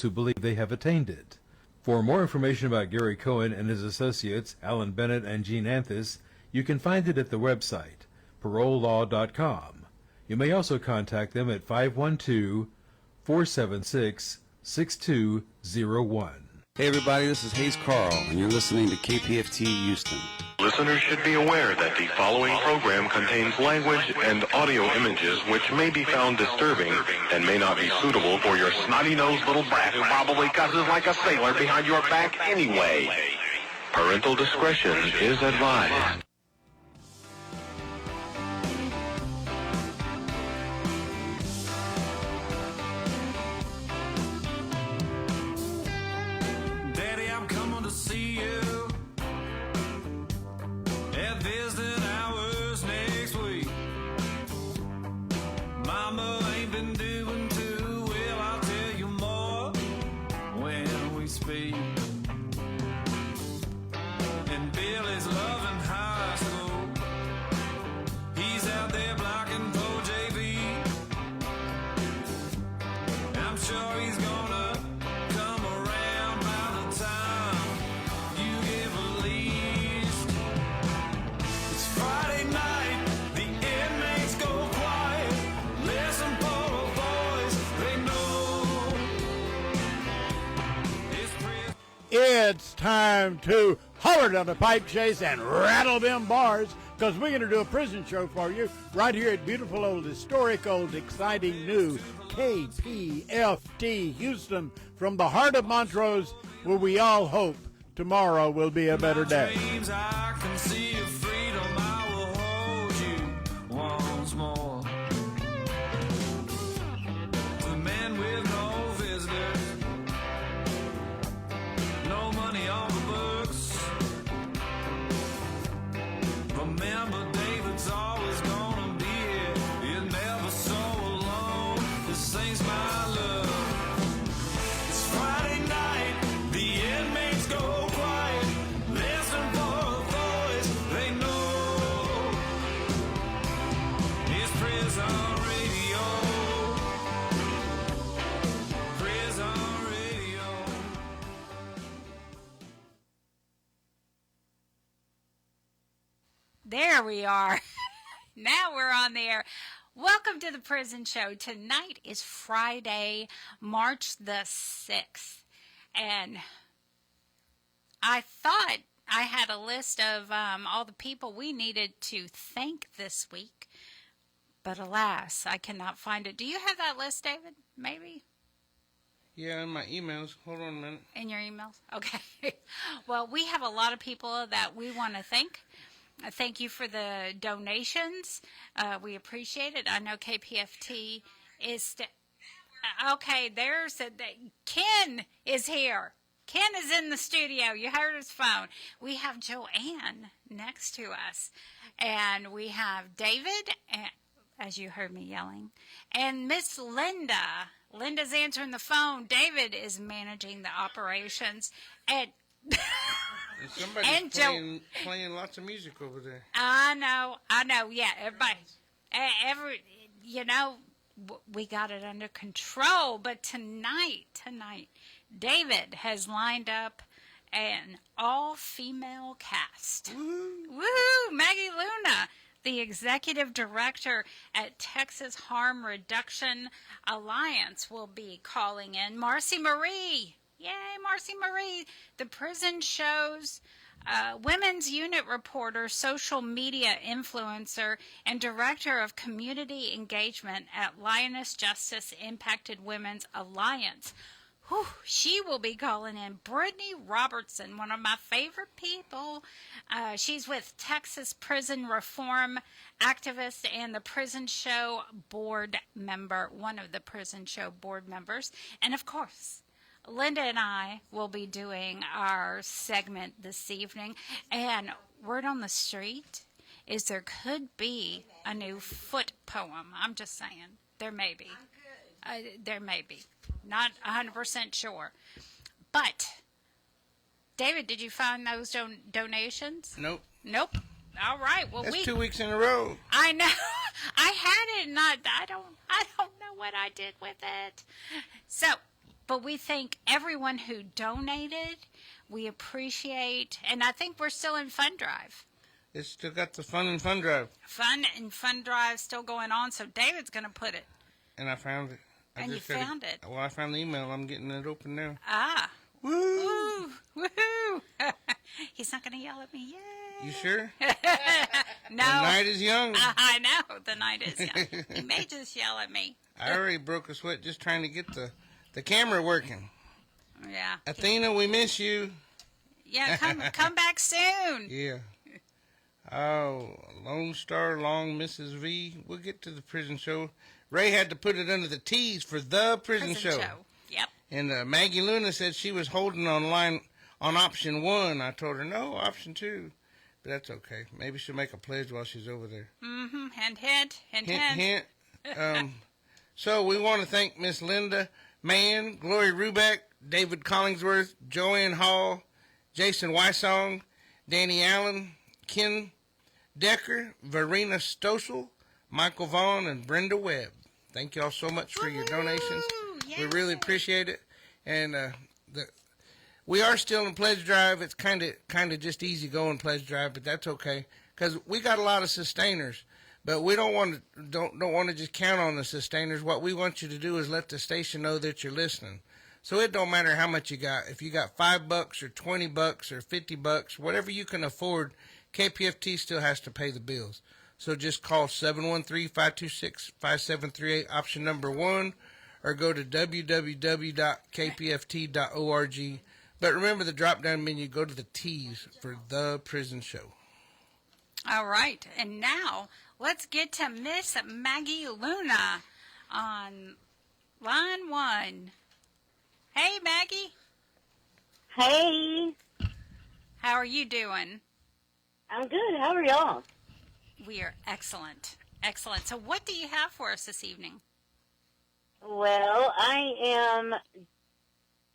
who believe they have attained it. For more information about Gary Cohen and his associates, Alan Bennett and Gene Anthis, you can find it at the website, parolelaw.com. You may also contact them at 512-476-6201. Hey everybody, this is Hayes Carl, and you're listening to KPFT Houston. Listeners should be aware that the following program contains language and audio images which may be found disturbing and may not be suitable for your snotty-nosed little brat who probably cusses like a sailor behind your back anyway. Parental discretion is advised. It's time to holler down the pipe chase and rattle them bars, because we're going to do a prison show for you right here at beautiful old, historic old, exciting new KPFT Houston, from the heart of Montrose, where we all hope tomorrow will be a better day. I can see your freedom, I will hold you once more. The man with no visitors, no money on the books. Remember, David's always gonna be here. You're never so alone. This ain't my love. It's Friday night, the inmates go quiet. Listen for a voice they know. It's prison radio. Prison radio. There we are. Now we're on the air. Welcome to the Prison Show. Tonight is Friday, March the 6th. And I thought I had a list of all the people we needed to thank this week. But alas, I cannot find it. Do you have that list, David? Maybe? Yeah, in my emails. Hold on a minute. In your emails? Okay. Well, we have a lot of people that we want to thank. Thank you for the donations. We appreciate it. I know KPFT is... okay, there's... Ken is here. Ken is in the studio. You heard his phone. We have Joanne next to us. And we have David, as you heard me yelling, and Miss Linda. Linda's answering the phone. David is managing the operations. And somebody's playing lots of music over there. I know, yeah, everybody, we got it under control, but tonight, David has lined up an all-female cast. Woohoo! Maggie Luna, the executive director at Texas Harm Reduction Alliance, will be calling in. Marci Marie. Yay, Marci Marie, the Prison Show's women's unit reporter, social media influencer, and director of community engagement at Lioness Justice Impacted Women's Alliance. Whew, she will be calling in. Brittany Robertson, one of my favorite people. She's with Texas Prison Reform activist and the Prison Show board member, one of the Prison Show board members. And of course, Linda and I will be doing our segment this evening, and word on the street is there could be a new foot poem. I'm just saying. There may be. There may be. Not 100% sure. But, David, did you find those donations? Nope. Nope. All right. Well, That's 2 weeks in a row. I know. I had it, and I don't know what I did with it. So, But we thank everyone who donated. We appreciate, and I think we're still in fund drive. It's still got the fun and fun drive. Fun and fund drive still going on, so David's going to put it. And I found it. And you found it. Well, I found the email. I'm getting it open now. Ah. Woo! Woo! Woohoo! He's not going to yell at me. Yay! You sure? No. The night is young. I know. The night is young. He may just yell at me. I already broke a sweat just trying to get the camera working. Yeah. Athena, we miss you. Yeah, come back soon. Yeah. Oh, Lone Star Long Mrs. V. We'll get to the prison show. Ray had to put it under the T's for the prison show. Yep. And Maggie Luna said she was holding on option 1. I told her, no, option 2. But that's okay. Maybe she'll make a pledge while she's over there. Mm-hmm. Hint, hint. Hint, Hint, hint. So we want to thank Miss Linda Mann, Glory Rubeck, David Collingsworth, Joanne Hall, Jason Wysong, Danny Allen, Ken Decker, Verena Stossel, Michael Vaughn, and Brenda Webb. Thank you all so much for your donations. We really appreciate it. And we are still in pledge drive. It's kind of just easy going pledge drive, but that's okay because we got a lot of sustainers. But we don't want to just count on the sustainers. What we want you to do is let the station know that you're listening. So it don't matter how much you got. If you got $5 or $20 or $50, whatever you can afford, KPFT still has to pay the bills. So just call 713-526-5738, option number 1, or go to www.kpft.org. But remember the drop-down menu, go to the T's for the prison show. All right. And now let's get to Miss Maggie Luna on line 1. Hey, Maggie. Hey. How are you doing? I'm good. How are y'all? We are excellent. Excellent. So what do you have for us this evening? Well, I am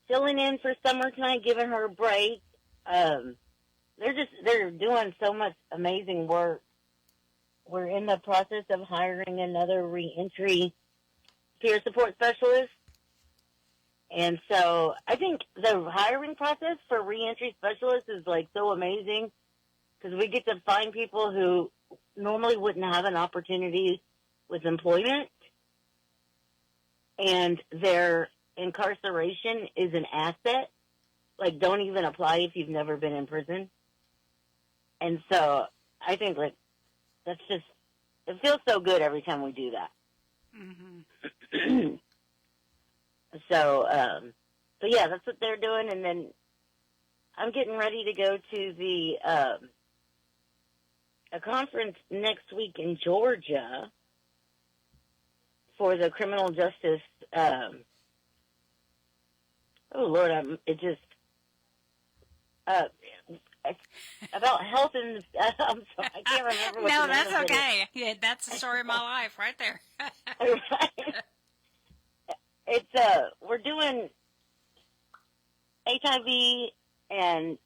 filling in for Summer tonight, giving her a break. They're doing so much amazing work. We're in the process of hiring another reentry peer support specialist. And so I think the hiring process for reentry specialists is like so amazing because we get to find people who normally wouldn't have an opportunity with employment, and their incarceration is an asset. Like, don't even apply if you've never been in prison. And so I think like that's just, it feels so good every time we do that. Mm-hmm. So yeah, that's what they're doing. And then I'm getting ready to go to the a conference next week in Georgia for the criminal justice. Oh Lord, about health and I'm sorry, I can't remember. What no, that's okay. Yeah, that's the story of my life, right there. Right. It's we're doing HIV and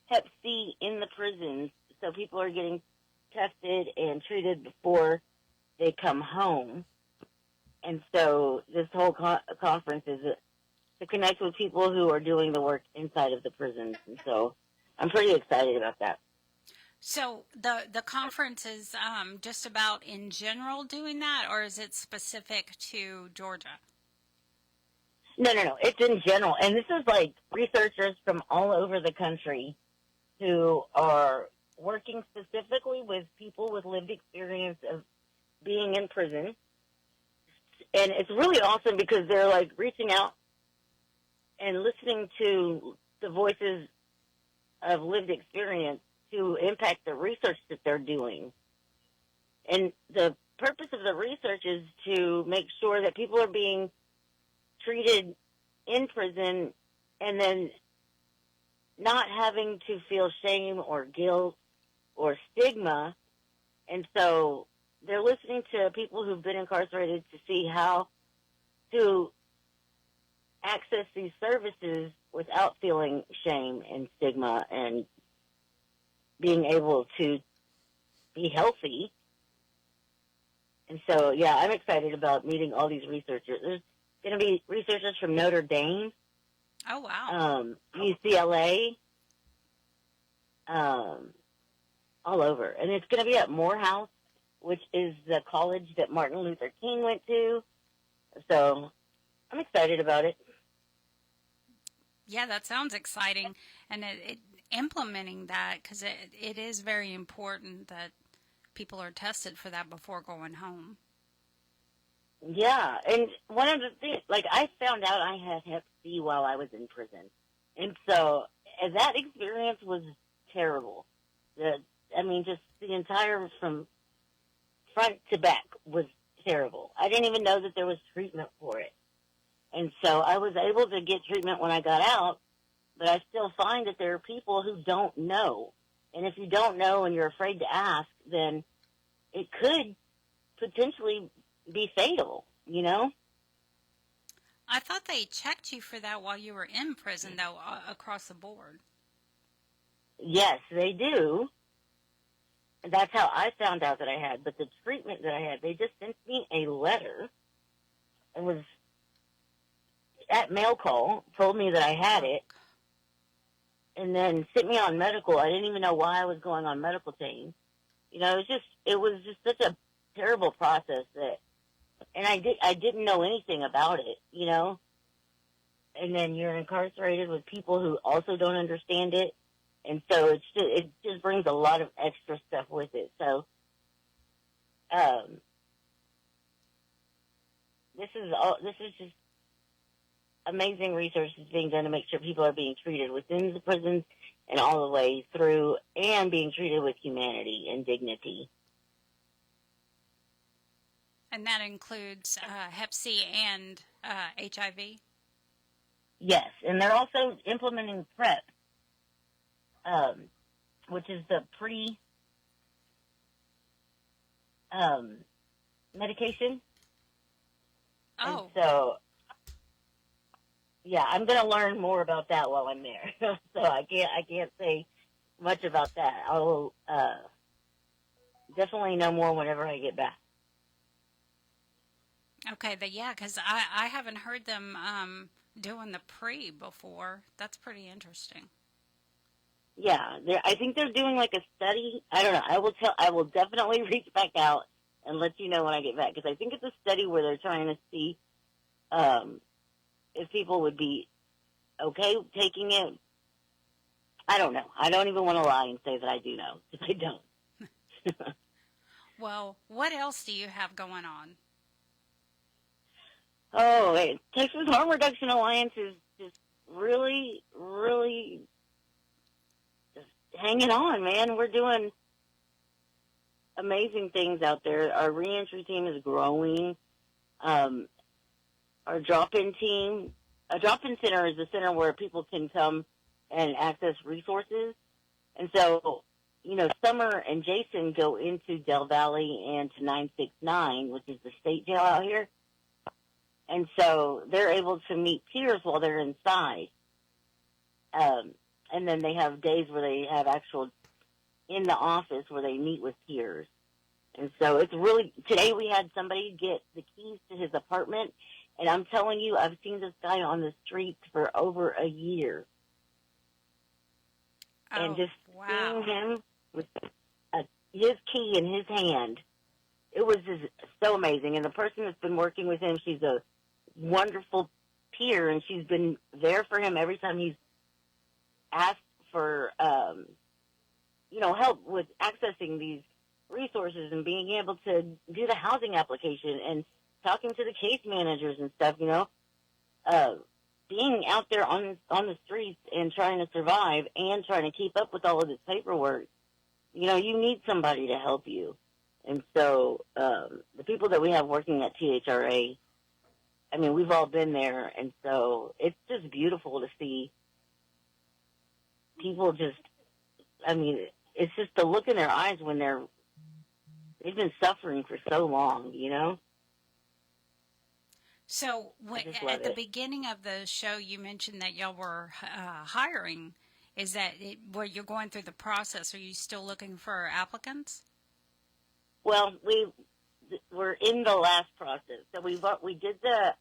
Hep C in the prisons, so people are getting tested and treated before they come home. And so this whole conference is to connect with people who are doing the work inside of the prisons, and so I'm pretty excited about that. So the conference is just about in general doing that, or is it specific to Georgia? No. It's in general. And this is like researchers from all over the country who are working specifically with people with lived experience of being in prison. And it's really awesome because they're like reaching out and listening to the voices of lived experience to impact the research that they're doing. And the purpose of the research is to make sure that people are being treated in prison and then not having to feel shame or guilt or stigma. And so they're listening to people who've been incarcerated to see how to access these services without feeling shame and stigma and being able to be healthy. And so, yeah, I'm excited about meeting all these researchers. going to be researchers from Notre Dame, Oh, wow. UCLA, all over. And it's going to be at Morehouse, which is the college that Martin Luther King went to. So I'm excited about it. Yeah, that sounds exciting. And implementing that, because it is very important that people are tested for that before going home. Yeah, and one of the things, like, I found out I had Hep C while I was in prison. And so that experience was terrible. Just the entire, from front to back, was terrible. I didn't even know that there was treatment for it. And so I was able to get treatment when I got out, but I still find that there are people who don't know. And if you don't know and you're afraid to ask, then it could potentially be fatal, you know? I thought they checked you for that while you were in prison, though, across the board. Yes, they do. And that's how I found out that I had. But the treatment that I had, they just sent me a letter. It was at mail call, told me that I had it, and then sent me on medical. I didn't even know why I was going on medical team. You know, it was just such a terrible process that, and I didn't know anything about it, you know. And then you're incarcerated with people who also don't understand it, and so it just brings a lot of extra stuff with it. So, this is just amazing research that's being done to make sure people are being treated within the prisons and all the way through, and being treated with humanity and dignity. And that includes Hep C and HIV? Yes, and they're also implementing PrEP, which is the medication. Oh. And so, yeah, I'm going to learn more about that while I'm there. So I can't say much about that. I'll definitely know more whenever I get back. Okay, because I haven't heard them doing the pre before. That's pretty interesting. Yeah, I think they're doing like a study. I don't know. I will definitely reach back out and let you know when I get back, because I think it's a study where they're trying to see if people would be okay taking it. I don't know. I don't even want to lie and say that I do know, because I don't. Well, what else do you have going on? Oh, Texas Harm Reduction Alliance is just really, really just hanging on, man. We're doing amazing things out there. Our reentry team is growing. Our drop-in team, a drop-in center is a center where people can come and access resources. And so, you know, Summer and Jason go into Del Valley and to 969, which is the state jail out here. And so they're able to meet peers while they're inside. And then they have days where they have actual in the office where they meet with peers. And so it's really, today we had somebody get the keys to his apartment. And I'm telling you, I've seen this guy on the streets for over a year. Oh, and just wow. seeing him with his key in his hand, it was just so amazing. And the person that's been working with him, she's a wonderful peer, and she's been there for him every time he's asked for, help with accessing these resources and being able to do the housing application and talking to the case managers and stuff, you know. Being out there on the streets and trying to survive and trying to keep up with all of this paperwork, you know, you need somebody to help you. And so the people that we have working at THRA, I mean, we've all been there, and so it's just beautiful to see people just, I mean, it's just the look in their eyes when they've been suffering for so long, you know? So at the beginning of the show, you mentioned that y'all were hiring. Is that where you're going through the process? Are you still looking for applicants? Well, we're in the last process. So we did the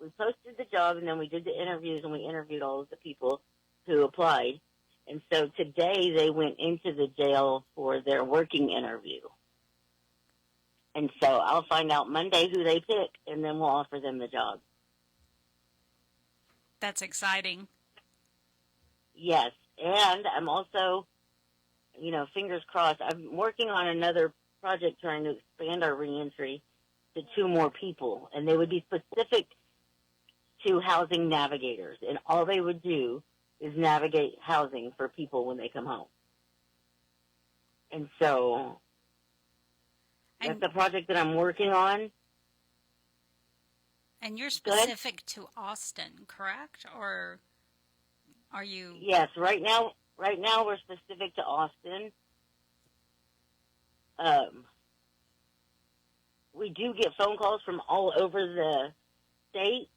we posted the job, and then we did the interviews, and we interviewed all of the people who applied. And so today they went into the jail for their working interview. And so I'll find out Monday who they pick, and then we'll offer them the job. That's exciting. Yes, and I'm also, fingers crossed, I'm working on another project trying to expand our reentry to 2 more people, and they would be specific to housing navigators, and all they would do is navigate housing for people when they come home. And so that's the project that I'm working on. And you're specific to Austin, correct? Or are you? Yes, right now we're specific to Austin. We do get phone calls from all over the state,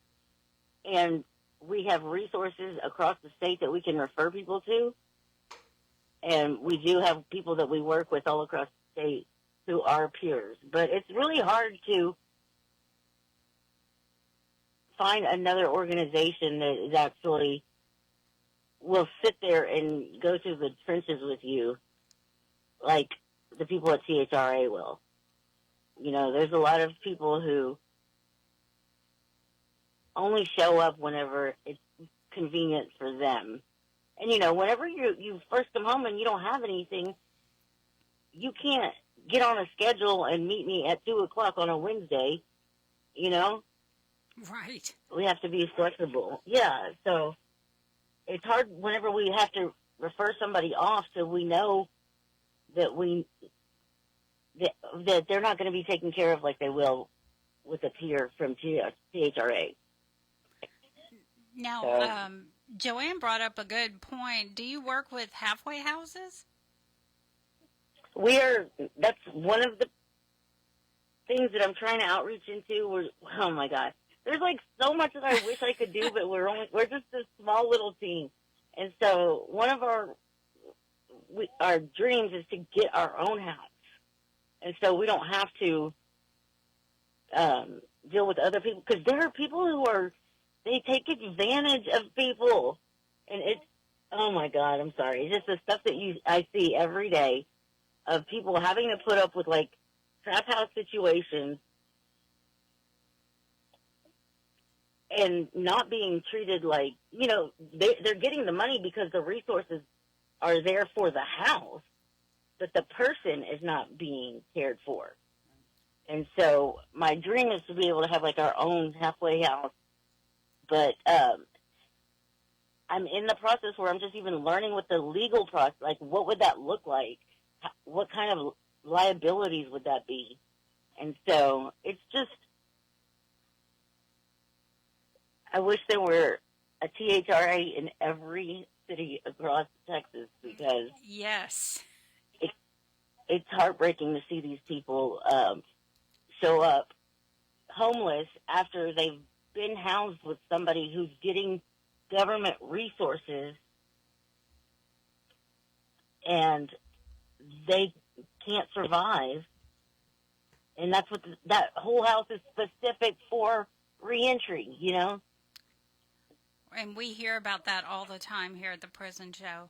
and we have resources across the state that we can refer people to. And we do have people that we work with all across the state who are peers. But it's really hard to find another organization that is actually will sit there and go through the trenches with you like the people at THRA will. There's a lot of people who only show up whenever it's convenient for them. And, whenever you first come home and you don't have anything, you can't get on a schedule and meet me at 2 o'clock on a Wednesday, Right. We have to be flexible. Yeah, so it's hard whenever we have to refer somebody off so we know that that they're not going to be taken care of like they will with a peer from THRA. Now, Joanne brought up a good point. Do you work with halfway houses? That's one of the things that I'm trying to outreach into. Oh my God. There's like so much that I wish I could do, but we're just a small little team. And so one of our dreams is to get our own house. And so we don't have to deal with other people, because there are people who they take advantage of people. And it's, oh my God, I'm sorry. It's just the stuff that I see every day of people having to put up with like trap house situations and not being treated like, they're getting the money because the resources are there for the house, but the person is not being cared for. And so my dream is to be able to have like our own halfway house, but I'm in the process where I'm just even learning what the legal process, like what would that look like? What kind of liabilities would that be? And so it's just, I wish there were a THRA in every city across Texas, because yes, it's heartbreaking to see these people show up homeless after they've been housed with somebody who's getting government resources, and they can't survive. And that's what that whole house is specific for reentry, And we hear about that all the time here at the prison show.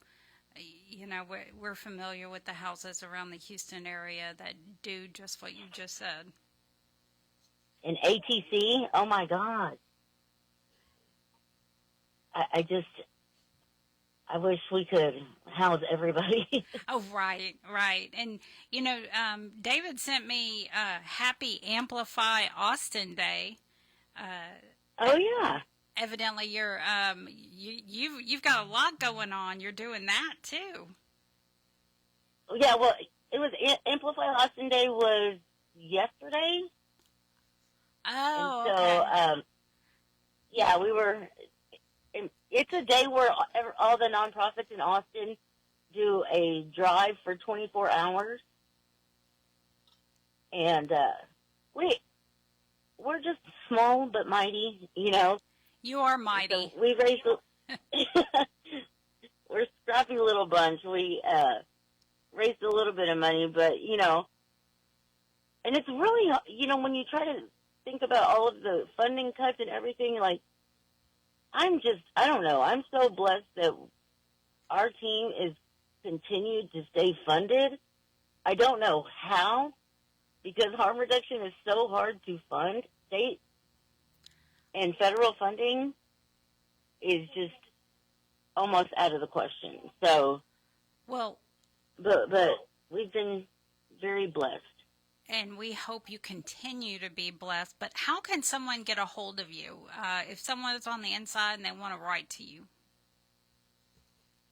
We're familiar with the houses around the Houston area that do just what you just said. And ATC, oh my God. I wish we could house everybody. Oh, right. And, David sent me Happy Amplify Austin Day. Oh, yeah. Evidently, you've got a lot going on. You're doing that too. Yeah, well, it was Amplify Austin Day was yesterday. Oh, and so, okay. Yeah, we were. It's a day where all the nonprofits in Austin do a drive for 24 hours, and we're just small but mighty, You are mighty. So we raised. We're a scrappy little bunch. We raised a little bit of money, but And it's really, when you try to think about all of the funding cuts and everything, like, I don't know, I'm so blessed that our team is continued to stay funded. I don't know how, because harm reduction is so hard to fund. State and federal funding is just almost out of the question. So, well, but we've been very blessed. And we hope you continue to be blessed. But how can someone get a hold of you if someone is on the inside and they want to write to you?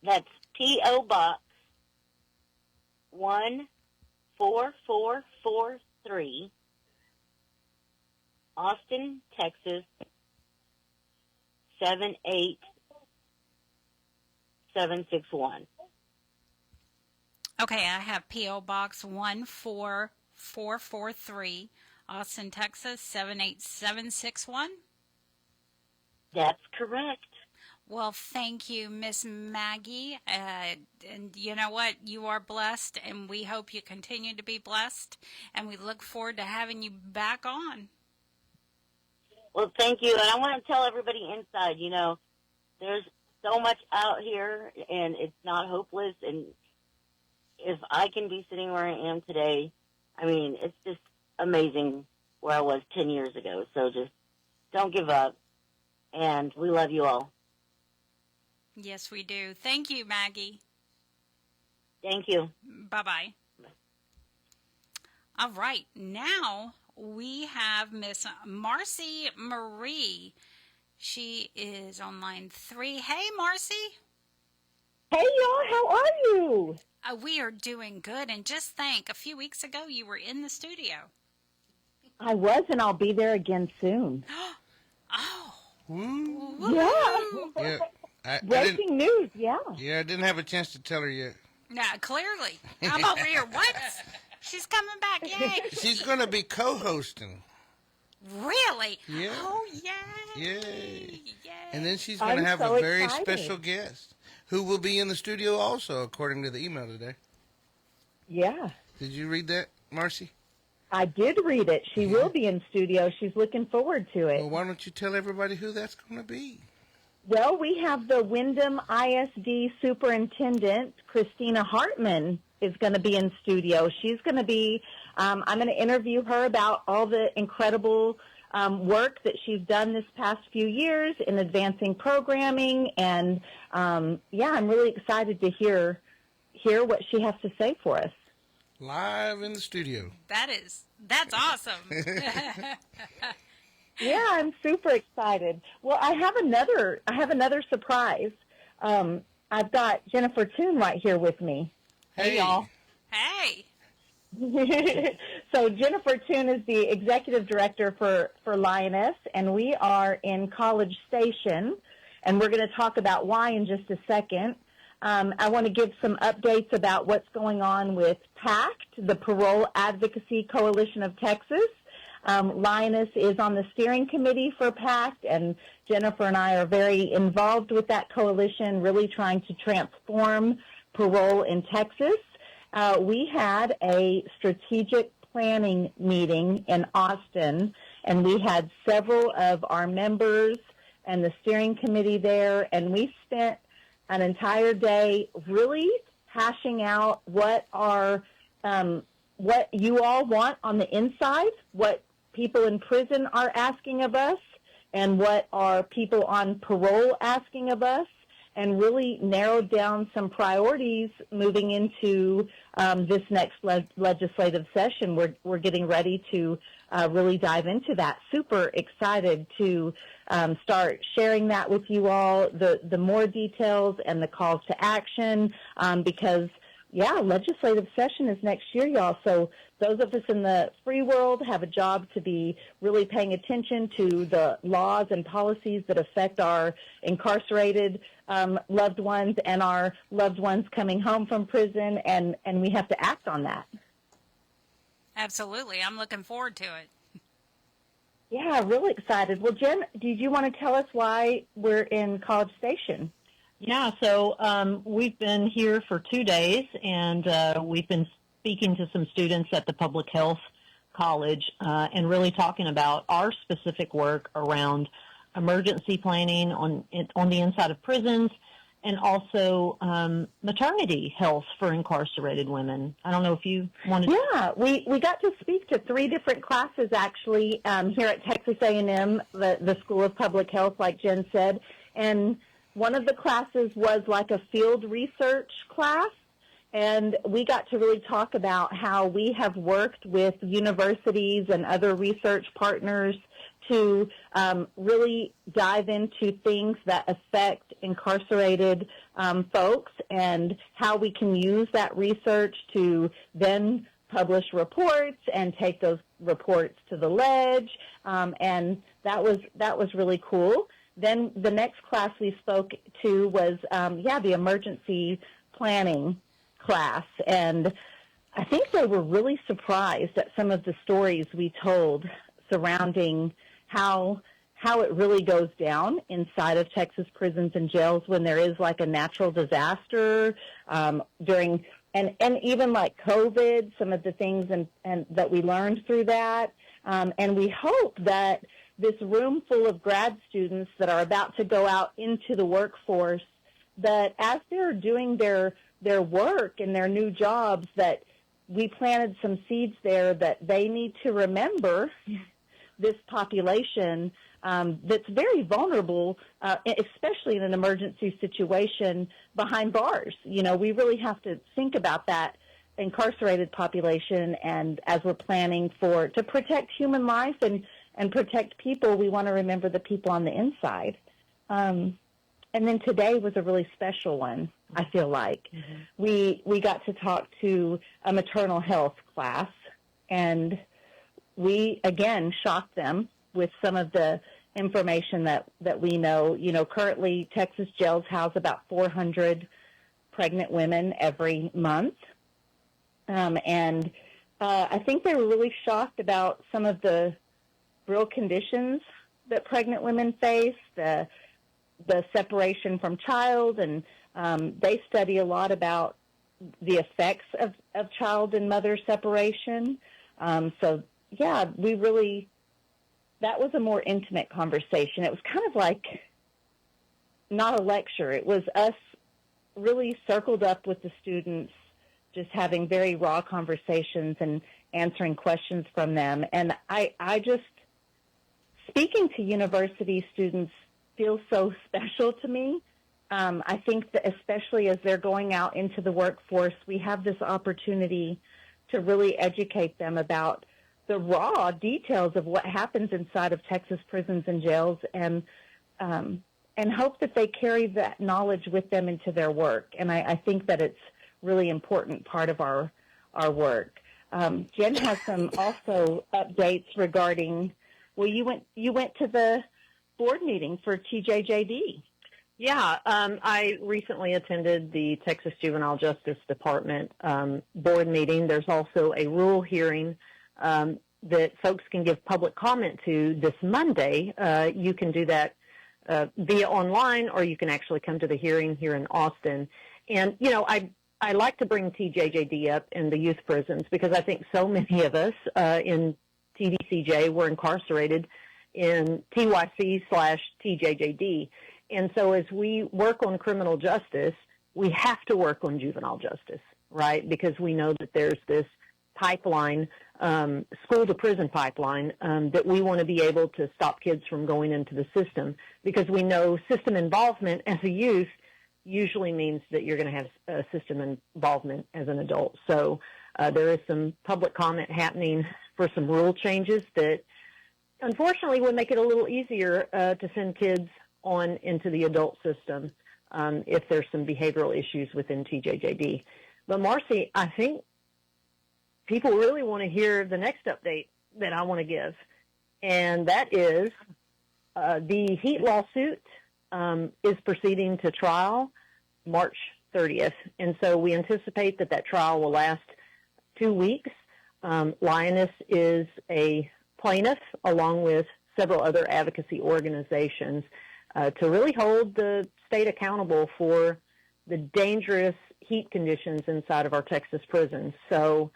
That's P.O. Box 14443, Austin, Texas 78761. Okay, I have P.O. Box 14443, Austin, Texas 78761. That's correct. Well, thank you, Miss Maggie. And you know what? You are blessed, and we hope you continue to be blessed. And we look forward to having you back on. Well, thank you. And I want to tell everybody inside, there's so much out here, and it's not hopeless. And if I can be sitting where I am today, I mean, it's just amazing where I was 10 years ago. So just don't give up. And we love you all. Yes, we do. Thank you, Maggie. Thank you. Bye-bye. All right. Now we have Miss Marci Marie. She is on line 3. Hey, Marci. Hey, y'all. How are you? We are doing good. And just think, a few weeks ago, you were in the studio. I was, and I'll be there again soon. Oh. Woo. Yeah. Yeah. Breaking news, yeah. Yeah, I didn't have a chance to tell her yet. No, clearly. I'm over here. What? She's coming back. Yay. She's going to be co-hosting. Really? Yeah. Oh, yay. Yay. Yay. And then she's going to have so a very excited. special guest who will be in the studio also, according to the email today. Yeah. Did you read that, Marci? I did read it. She will be in studio. She's looking forward to it. Well, why don't you tell everybody who that's going to be? Well, we have the Wyndham ISD Superintendent, Christina Hartman, is going to be in studio. She's going to be, I'm going to interview her about all the incredible work that she's done this past few years in advancing programming. And, I'm really excited to hear what she has to say for us. Live in the studio. That's awesome. Yeah, I'm super excited. Well, I have another surprise. I've got Jennifer Toon right here with me. Hey, y'all. Hey. So Jennifer Toon is the executive director for Lioness, and we are in College Station, and we're going to talk about why in just a second. I want to give some updates about what's going on with PACT, the Parole Advocacy Coalition of Texas. Lioness is on the steering committee for PACT, and Jennifer and I are very involved with that coalition, really trying to transform parole in Texas. We had a strategic planning meeting in Austin, and we had several of our members and the steering committee there, and we spent an entire day really hashing out what you all want on the inside, what people in prison are asking of us, and what are people on parole asking of us, and really narrowed down some priorities moving into this next legislative session. We're getting ready to really dive into that. Super excited to start sharing that with you all, the more details and the calls to action, because legislative session is next year, y'all. So those of us in the free world have a job to be really paying attention to the laws and policies that affect our incarcerated loved ones and our loved ones coming home from prison, and we have to act on that. Absolutely. I'm looking forward to it. Yeah, really excited. Well, Jen, did you want to tell us why we're in College Station? Yeah, so we've been here for 2 days, and we've been speaking to some students at the public health college and really talking about our specific work around emergency planning on the inside of prisons, and also maternity health for incarcerated women. I don't know if you wanted to... Yeah, we got to speak to 3 different classes, actually, here at Texas A&M, the School of Public Health, like Jen said. And one of the classes was like a field research class, and we got to really talk about how we have worked with universities and other research partners to really dive into things that affect incarcerated folks, and how we can use that research to then publish reports and take those reports to the ledge, and that was really cool. Then the next class we spoke to was, the emergency planning class, and I think they were really surprised at some of the stories we told surrounding how it really goes down inside of Texas prisons and jails when there is like a natural disaster during, and even like COVID, some of the things and that we learned through that. And we hope that this room full of grad students that are about to go out into the workforce, that as they're doing their work and their new jobs, that we planted some seeds there that they need to remember this population that's very vulnerable, especially in an emergency situation behind bars. You know, we really have to think about that incarcerated population, and as we're planning to protect human life and protect people, we want to remember the people on the inside. And then today was a really special one, I feel like. Mm-hmm. We got to talk to a maternal health class, and we, again, shocked them with some of the information that we know. You know, currently Texas jails house about 400 pregnant women every month. And I think they were really shocked about some of the real conditions that pregnant women face, the separation from child, and they study a lot about the effects of child and mother separation. So, yeah, that was a more intimate conversation. It was kind of like not a lecture. It was us really circled up with the students, just having very raw conversations and answering questions from them. And I just, speaking to university students feels so special to me. I think that especially as they're going out into the workforce, we have this opportunity to really educate them about the raw details of what happens inside of Texas prisons and jails, and hope that they carry that knowledge with them into their work. And I think that it's really important part of our work. Jen has some also updates regarding, well, you went to the board meeting for TJJD. Yeah, I recently attended the Texas Juvenile Justice Department board meeting. There's also a rule hearing that folks can give public comment to this Monday. You can do that via online, or you can actually come to the hearing here in Austin. And, you know, I like to bring TJJD up in the youth prisons because I think so many of us in TDCJ were incarcerated in TYC/TJJD. And so as we work on criminal justice, we have to work on juvenile justice, right? Because we know that there's this pipeline, school-to-prison pipeline, that we want to be able to stop kids from going into the system, because we know system involvement as a youth usually means that you're going to have system involvement as an adult. So there is some public comment happening for some rule changes that unfortunately would make it a little easier to send kids on into the adult system if there's some behavioral issues within TJJD. But Marci, I think people really want to hear the next update that I want to give, and that is the Heat lawsuit is proceeding to trial March 30th, and so we anticipate that trial will last 2 weeks. Lioness is a plaintiff along with several other advocacy organizations to really hold the state accountable for the dangerous heat conditions inside of our Texas prisons. So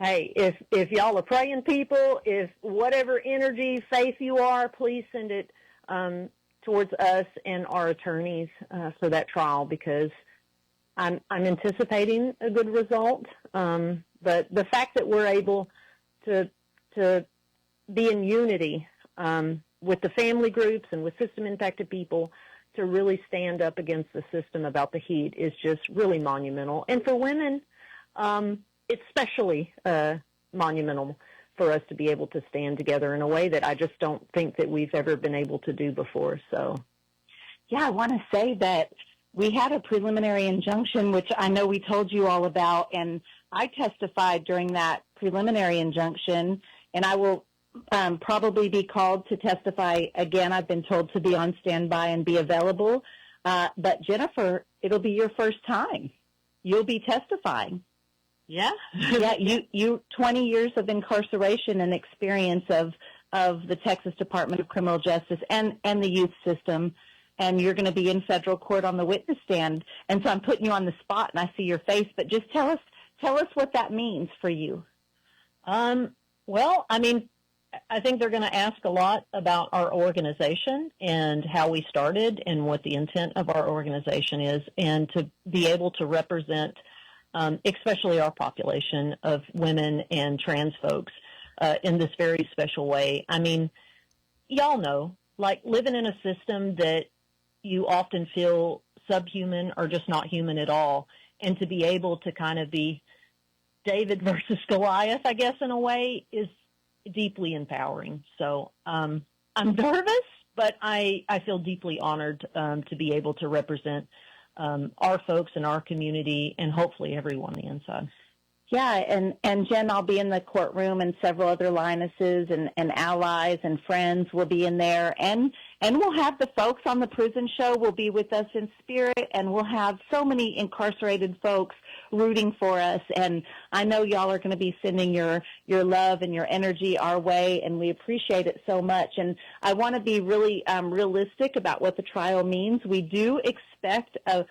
hey, if y'all are praying people, if whatever energy, faith you are, please send it towards us and our attorneys for that trial, because I'm anticipating a good result. But the fact that we're able to be in unity with the family groups and with system-impacted people to really stand up against the system about the heat is just really monumental. And for women, it's especially monumental for us to be able to stand together in a way that I just don't think that we've ever been able to do before. So, Yeah, I want to say that we had a preliminary injunction, which I know we told you all about, and I testified during that preliminary injunction, and I will probably be called to testify again. I've been told to be on standby and be available. But Jennifer, it'll be your first time. You'll be testifying. yeah. Yeah, you 20 years of incarceration and experience of the Texas Department of Criminal Justice and the youth system, and you're going to be in federal court on the witness stand. And so I'm putting you on the spot, and I see your face, but just tell us what that means for you. Well, I mean, I think they're going to ask a lot about our organization and how we started and what the intent of our organization is, and to be able to represent especially our population of women and trans folks in this very special way. I mean, y'all know, like, living in a system that you often feel subhuman or just not human at all, and to be able to kind of be David versus Goliath, I guess, in a way, is deeply empowering. So I'm nervous, but I feel deeply honored to be able to represent our folks in our community and hopefully everyone on the inside. Yeah, and Jen, I'll be in the courtroom, and several other Lionesses and allies and friends will be in there, and we'll have the folks on the prison show will be with us in spirit, and we'll have so many incarcerated folks rooting for us, and I know y'all are going to be sending your love and your energy our way, and we appreciate it so much. And I want to be really realistic about what the trial means. We do expect a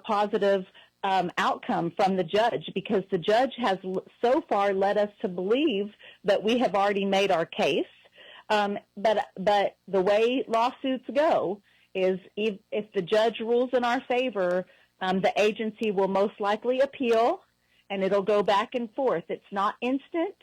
positive outcome from the judge, because the judge has so far led us to believe that we have already made our case. But the way lawsuits go is if the judge rules in our favor, the agency will most likely appeal, and it'll go back and forth. It's not instant.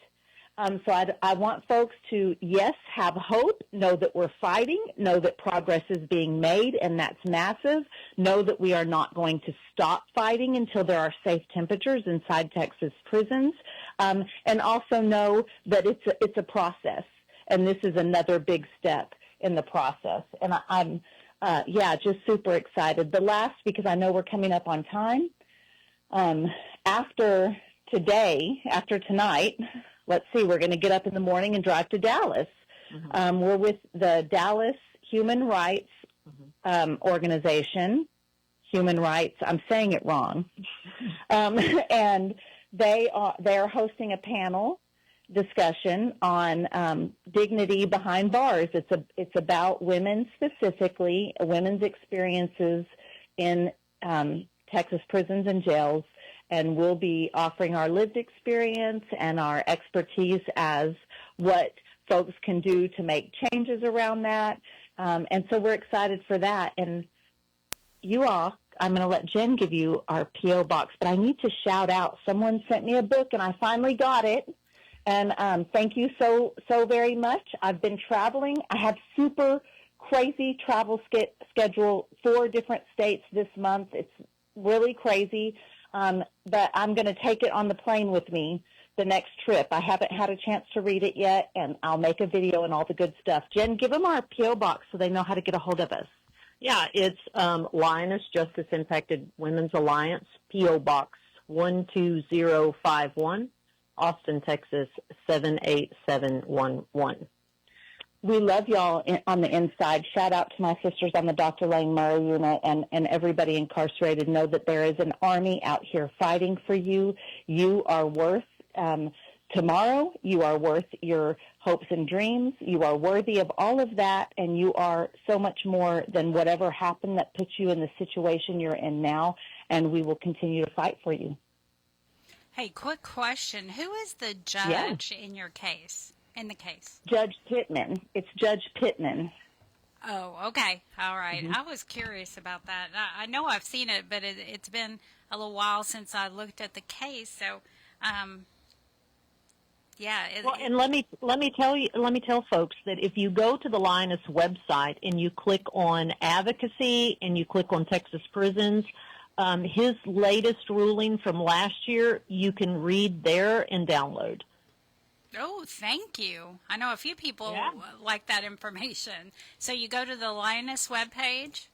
So I want folks to, yes, have hope, know that we're fighting, know that progress is being made, and that's massive. Know that we are not going to stop fighting until there are safe temperatures inside Texas prisons, and also know that it's a process, and this is another big step in the process. And I'm just super excited. The last, because I know we're coming up on time, after tonight, let's see, we're going to get up in the morning and drive to Dallas. Mm-hmm. We're with the Dallas Human Rights organization. Human Rights, I'm saying it wrong. And they are hosting a panel discussion on dignity behind bars. It's about women specifically, women's experiences in Texas prisons and jails. And we'll be offering our lived experience and our expertise as what folks can do to make changes around that. And so we're excited for that. And you all, I'm going to let Jen give you our P.O. box, but I need to shout out. Someone sent me a book, and I finally got it. And thank you so very much. I've been traveling. I have super crazy travel schedule, 4 different states this month. It's really crazy. But I'm going to take it on the plane with me the next trip. I haven't had a chance to read it yet, and I'll make a video and all the good stuff. Jen, give them our P.O. box so they know how to get a hold of us. Yeah, it's Lioness Justice Impacted Women's Alliance, P.O. Box 12051, Austin, Texas 78711. We love y'all on the inside. Shout out to my sisters on the Dr. Lane Murray unit and everybody incarcerated. Know that there is an army out here fighting for you. You are worth tomorrow. You are worth your hopes and dreams. You are worthy of all of that, and you are so much more than whatever happened that puts you in the situation you're in now, and we will continue to fight for you. Hey, quick question. Who is the judge in your case? In the case? Judge Pittman. It's Judge Pittman. Oh, okay. All right. I was curious about that. I know I've seen it, but it's been a little while since I looked at the case. So, yeah. Well, and let me tell folks that if you go to the Lioness website and you click on advocacy and you click on Texas prisons, his latest ruling from last year you can read there and download. Oh, thank you. I know a few people like that information. So you go to the Lioness webpage?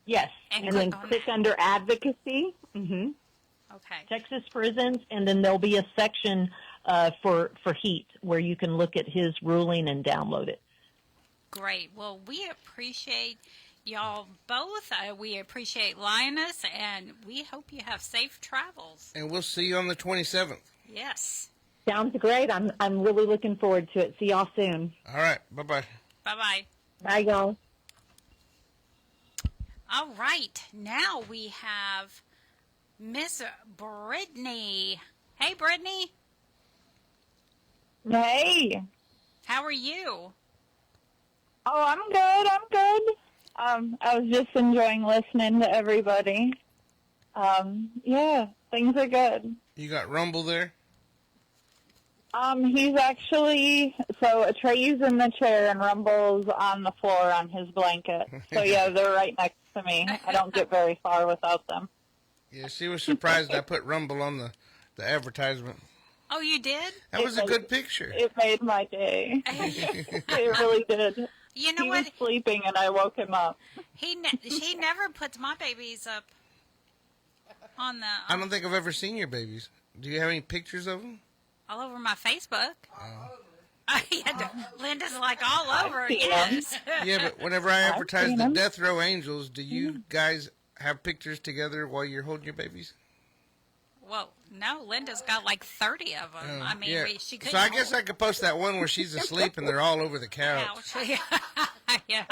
Yes, and then click under advocacy. Okay. Texas prisons, and then there'll be a section for HEAT where you can look at his ruling and download it. Great. Well, we appreciate y'all both. We appreciate Lioness, and we hope you have safe travels. And we'll see you on the 27th. Yes. Sounds great. I'm really looking forward to it. See y'all soon. All right. Bye-bye. Bye-bye. Bye, y'all. All right. Now we have Miss Brittany. Hey, Brittany. Hey. How are you? Oh, I'm good. I was just enjoying listening to everybody. Yeah, things are good. You got Rumble there? He's actually, so Trey's in the chair and Rumble's on the floor on his blanket. So yeah, they're right next to me. I don't get very far without them. Yeah, she was surprised I put Rumble on the advertisement. Oh, you did? That was a good picture. It made my day. It really did. You know he what? was sleeping and I woke him up. She never puts my babies up on the... I don't think I've ever seen your babies. Do you have any pictures of them? All over my Facebook. Linda's like all over. Yes. Yeah, but whenever I advertise the Death Row Angels, do you guys have pictures together while you're holding your babies? Well, no, Linda's got like 30 of them. I mean, yeah. she could. So I guess I could post that one where she's asleep and they're all over the couch. Yeah,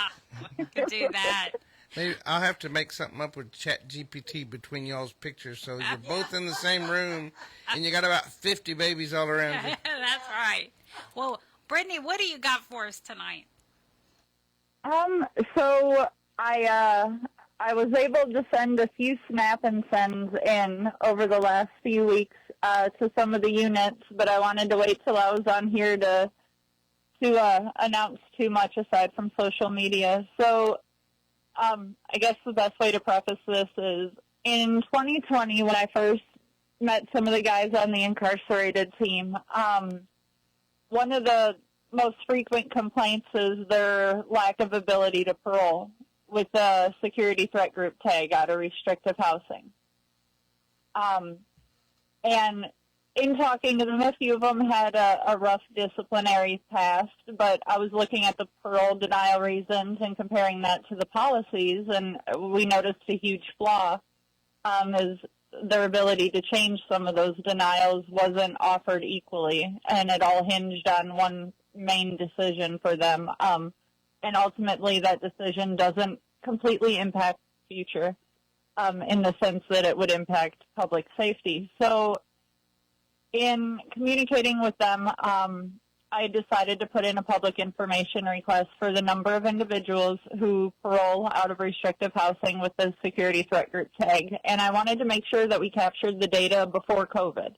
we could do that. Maybe I'll have to make something up with ChatGPT between y'all's pictures, so you're both in the same room and you got about 50 babies all around you. That's right. Well, Brittany, what do you got for us tonight? So I was able to send a few snap and sends in over the last few weeks to some of the units, but I wanted to wait till I was on here to announce too much aside from social media. So I guess the best way to preface this is in 2020 when I first met some of the guys on the incarcerated team, one of the most frequent complaints is their lack of ability to parole with a security threat group tag out of restrictive housing. And in talking to them, a few of them had a rough disciplinary past, but I was looking at the parole denial reasons and comparing that to the policies, and we noticed a huge flaw is their ability to change some of those denials wasn't offered equally, and it all hinged on one main decision for them. And ultimately, that decision doesn't completely impact the future in the sense that it would impact public safety. So in communicating with them, I decided to put in a public information request for the number of individuals who parole out of restrictive housing with the security threat group tag. And I wanted to make sure that we captured the data before COVID.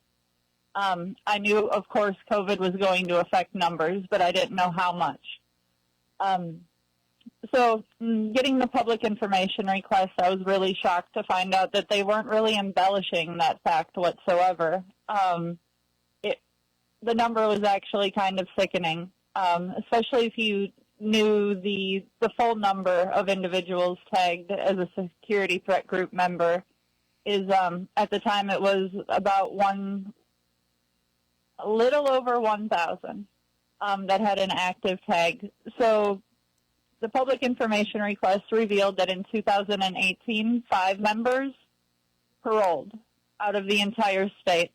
I knew, of course, COVID was going to affect numbers, but I didn't know how much. So getting the public information request, I was really shocked to find out that they weren't really embellishing that fact whatsoever. The number was actually kind of sickening, especially if you knew the full number of individuals tagged as a security threat group member. Is at the time it was about a little over 1,000 that had an active tag. So the public information request revealed that in 2018, 5 members paroled out of the entire state.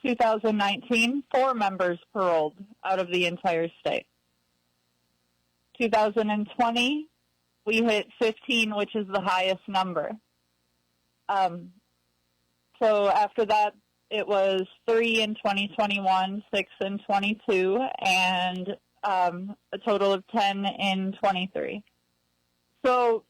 2019, 4 members paroled out of the entire state. 2020, we hit 15, which is the highest number. so after that, it was 3 in 2021, 6 in 22, and a total of 10 in 23. So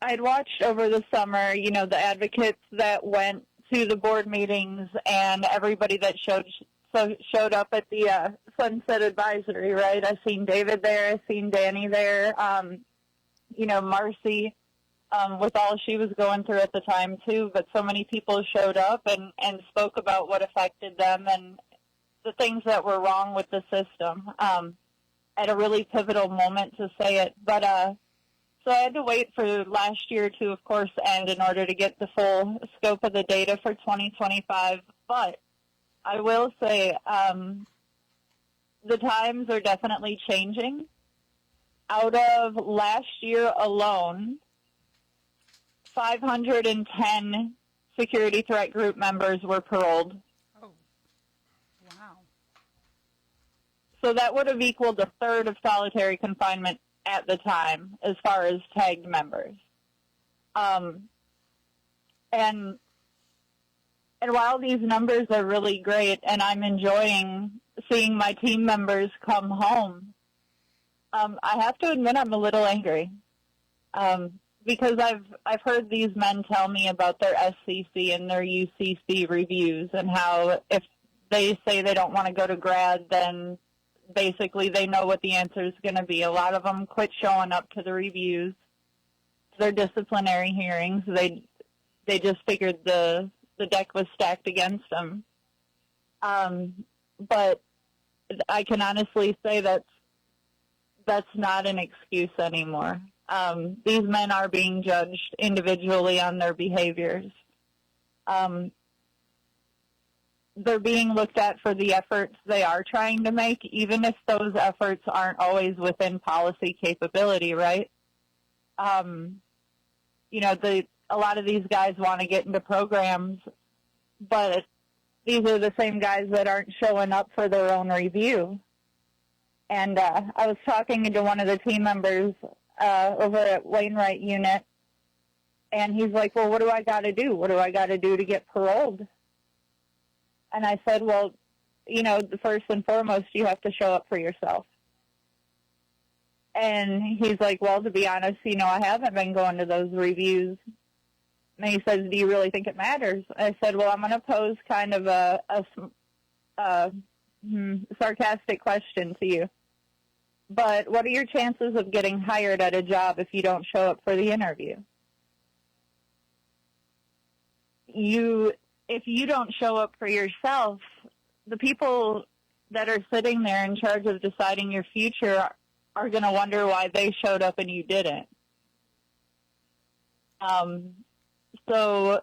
I'd watched over the summer, you know, the advocates that went to the board meetings and everybody that showed up at the Sunset Advisory, right? I seen David there, I seen Danny there, you know, Marci, with all she was going through at the time too, but so many people showed up and spoke about what affected them and the things that were wrong with the system at a really pivotal moment to say it. But so I had to wait for last year to, of course, end in order to get the full scope of the data for 2025. But I will say the times are definitely changing. Out of last year alone, 510 security threat group members were paroled. Oh, wow. So that would have equaled a third of solitary confinement at the time as far as tagged members. And while these numbers are really great and I'm enjoying seeing my team members come home, I have to admit I'm a little angry. Because I've heard these men tell me about their SCC and their UCC reviews and how if they say they don't want to go to grad, then basically they know what the answer is going to be. A lot of them quit showing up to the reviews, their disciplinary hearings. They just figured the deck was stacked against them. But I can honestly say that's not an excuse anymore. These men are being judged individually on their behaviors. They're being looked at for the efforts they are trying to make, even if those efforts aren't always within policy capability, right? You know, a lot of these guys want to get into programs, but these are the same guys that aren't showing up for their own review. And I was talking to one of the team members over at Wainwright Unit, and he's like, well, what do I got to do? What do I got to do to get paroled? And I said, well, you know, first and foremost, you have to show up for yourself. And he's like, well, to be honest, you know, I haven't been going to those reviews. And he says, do you really think it matters? I said, well, I'm going to pose kind of a sarcastic question to you. But what are your chances of getting hired at a job if you don't show up for the interview? If you don't show up for yourself, the people that are sitting there in charge of deciding your future are going to wonder why they showed up and you didn't. So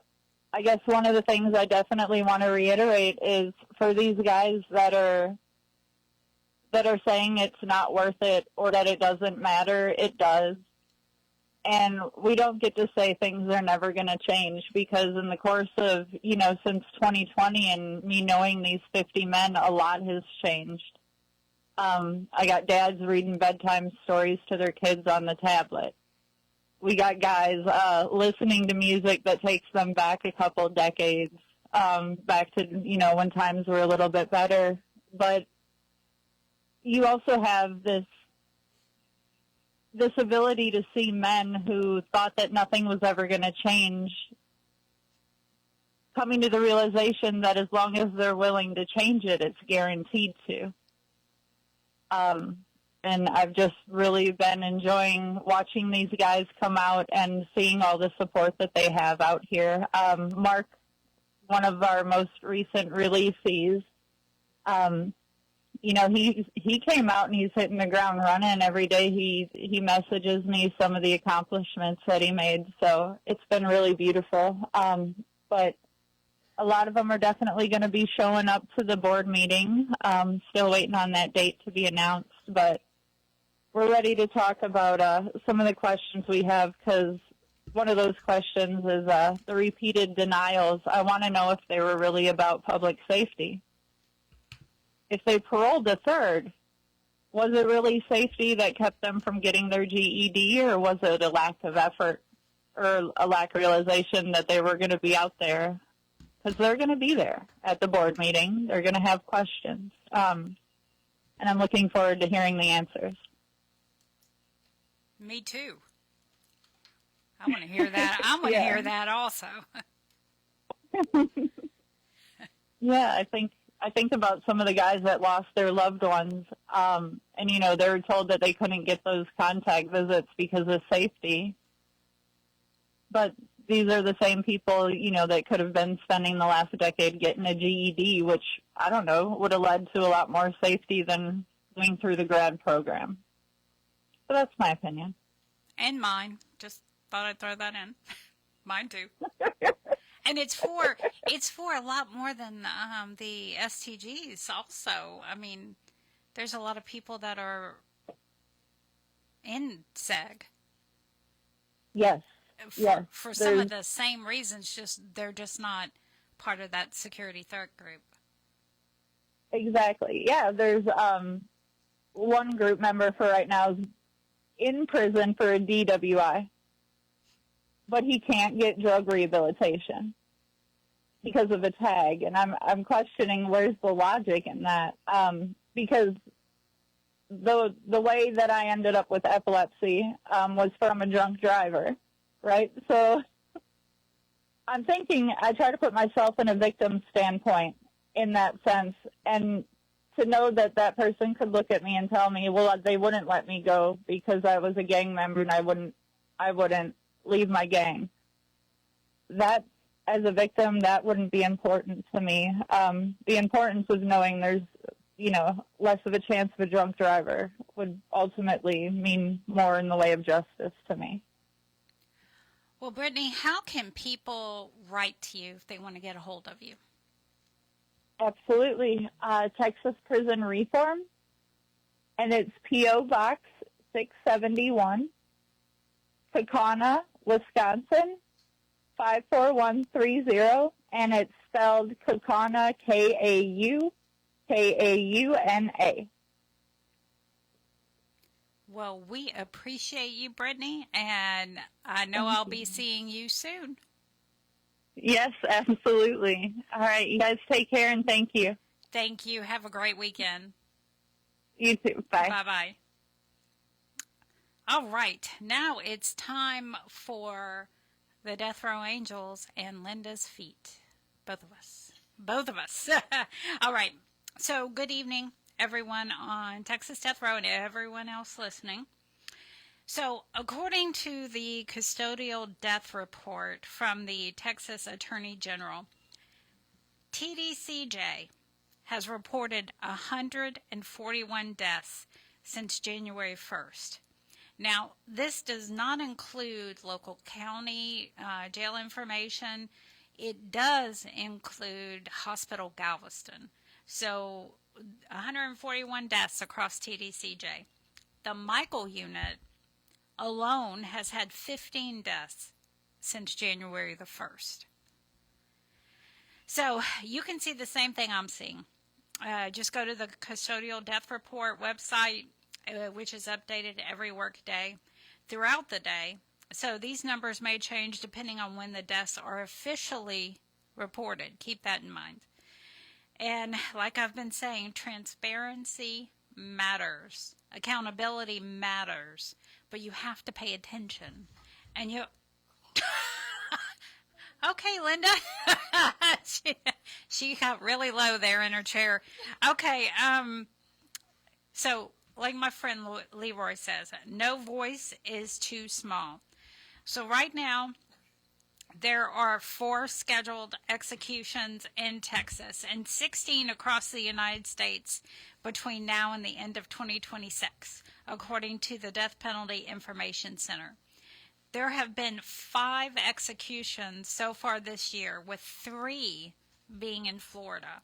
I guess one of the things I definitely want to reiterate is for these guys that are saying it's not worth it or that it doesn't matter, it does. And we don't get to say things are never going to change because in the course of, you know, since 2020 and me knowing these 50 men, a lot has changed. I got dads reading bedtime stories to their kids on the tablet. We got guys listening to music that takes them back a couple decades, back to, you know, when times were a little bit better. But you also have this ability to see men who thought that nothing was ever going to change coming to the realization that as long as they're willing to change it, it's guaranteed to. And I've just really been enjoying watching these guys come out and seeing all the support that they have out here. Mark, one of our most recent releasees, you know, he came out and he's hitting the ground running. Every day he messages me some of the accomplishments that he made. So it's been really beautiful. But a lot of them are definitely going to be showing up to the board meeting. Still waiting on that date to be announced. But we're ready to talk about some of the questions we have because one of those questions is the repeated denials. I want to know if they were really about public safety. If they paroled a third, was it really safety that kept them from getting their GED, or was it a lack of effort or a lack of realization that they were going to be out there because they're going to be there at the board meeting. They're going to have questions. And I'm looking forward to hearing the answers. Me too. I want to hear that. I want to hear that also. Yeah, I think about some of the guys that lost their loved ones, and they were told that they couldn't get those contact visits because of safety. But these are the same people, that could have been spending the last decade getting a GED, which, I don't know, would have led to a lot more safety than going through the grad program. So that's my opinion. And mine. Just thought I'd throw that in. Mine too. And it's for a lot more than the STGs also. I mean, there's a lot of people that are in SEG. Yes. For some of the same reasons, just they're just not part of that security threat group. Exactly. Yeah, there's one group member for right now is in prison for a DWI, but he can't get drug rehabilitation because of a tag, and I'm questioning where's the logic in that, because the way that I ended up with epilepsy was from a drunk driver, right? So I'm thinking, I try to put myself in a victim standpoint in that sense, and to know that that person could look at me and tell me, well, they wouldn't let me go because I was a gang member and I wouldn't leave my gang. That, as a victim, that wouldn't be important to me. The importance of knowing there's, less of a chance of a drunk driver would ultimately mean more in the way of justice to me. Well, Brittany, how can people write to you if they want to get a hold of you? Absolutely. Texas Prison Reform, and it's P.O. Box 671, Kaukauna, Wisconsin, 54130, and it's spelled Kaukauna, Kaukauna. Well, we appreciate you, Brittany, and I know I'll be seeing you soon. Yes, absolutely. All right, you guys take care, and thank you. Thank you. Have a great weekend. You too. Bye. Bye-bye. All right, now it's time for the Death Row Angels and Linda's Feet. Both of us. All right, so good evening, everyone on Texas Death Row and everyone else listening. So, according to the custodial death report from the Texas Attorney General, TDCJ has reported 141 deaths since January 1st. Now, this does not include local county jail information. It does include Hospital Galveston. So, 141 deaths across TDCJ. The Michael unit alone has had 15 deaths since January the 1st. So you can see the same thing I'm seeing. Just go to the custodial death report website, which is updated every work day throughout the day. So these numbers may change depending on when the deaths are officially reported. Keep that in mind. And like I've been saying, transparency matters. Accountability matters. But you have to pay attention. And you... Okay, Linda. she got really low there in her chair. Okay, so like my friend Leroy says, no voice is too small. So right now, there are 4 scheduled executions in Texas and 16 across the United States between now and the end of 2026, according to the Death Penalty Information Center. There have been 5 executions so far this year, with 3 being in Florida.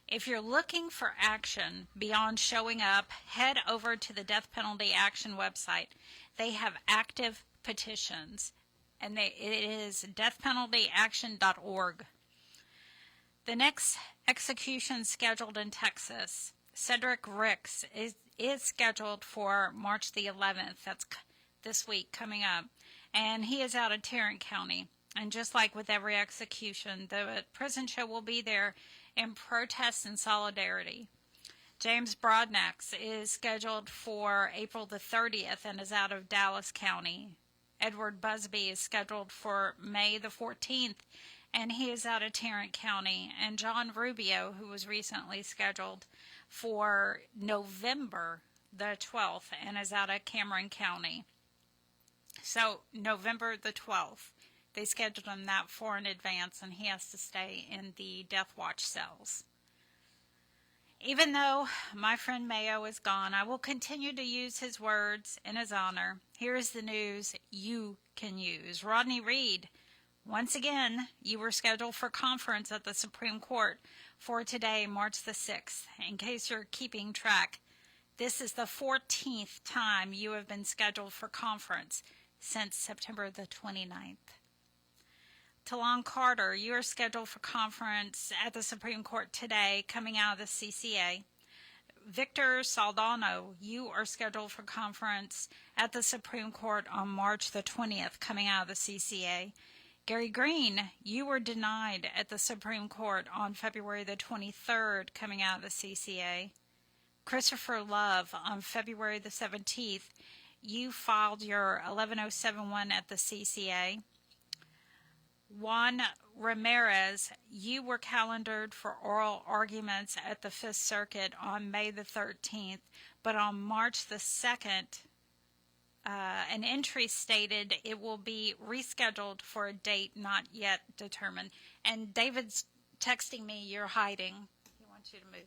If you're looking for action beyond showing up, head over to the Death Penalty Action website. They have active petitions, and it is deathpenaltyaction.org. The next execution scheduled in Texas, Cedric Ricks, is scheduled for March the 11th. That's this week coming up. And he is out of Tarrant County. And just like with every execution, the prison show will be there in protest and solidarity. James Broadnax is scheduled for April the 30th and is out of Dallas County. Edward Busby is scheduled for May the 14th, and he is out of Tarrant County. And John Rubio, who was recently scheduled for November the 12th and is out of Cameron County. So November the 12th, they scheduled him that far in advance, and he has to stay in the Death Watch cells. Even though my friend Mayo is gone, I will continue to use his words in his honor. Here is the news you can use. Rodney Reed, once again, you were scheduled for conference at the Supreme Court for today, March the 6th. In case you're keeping track, this is the 14th time you have been scheduled for conference since September the 29th. Talon Carter, you are scheduled for conference at the Supreme Court today, coming out of the CCA. Victor Saldano, you are scheduled for conference at the Supreme Court on March the 20th, coming out of the CCA. Gary Green, you were denied at the Supreme Court on February the 23rd, coming out of the CCA. Christopher Love, on February the 17th, you filed your 11071 at the CCA. Juan Ramirez, you were calendared for oral arguments at the Fifth Circuit on May the 13th, but on March the 2nd, an entry stated it will be rescheduled for a date not yet determined. And David's texting me, you're hiding. He wants you to move.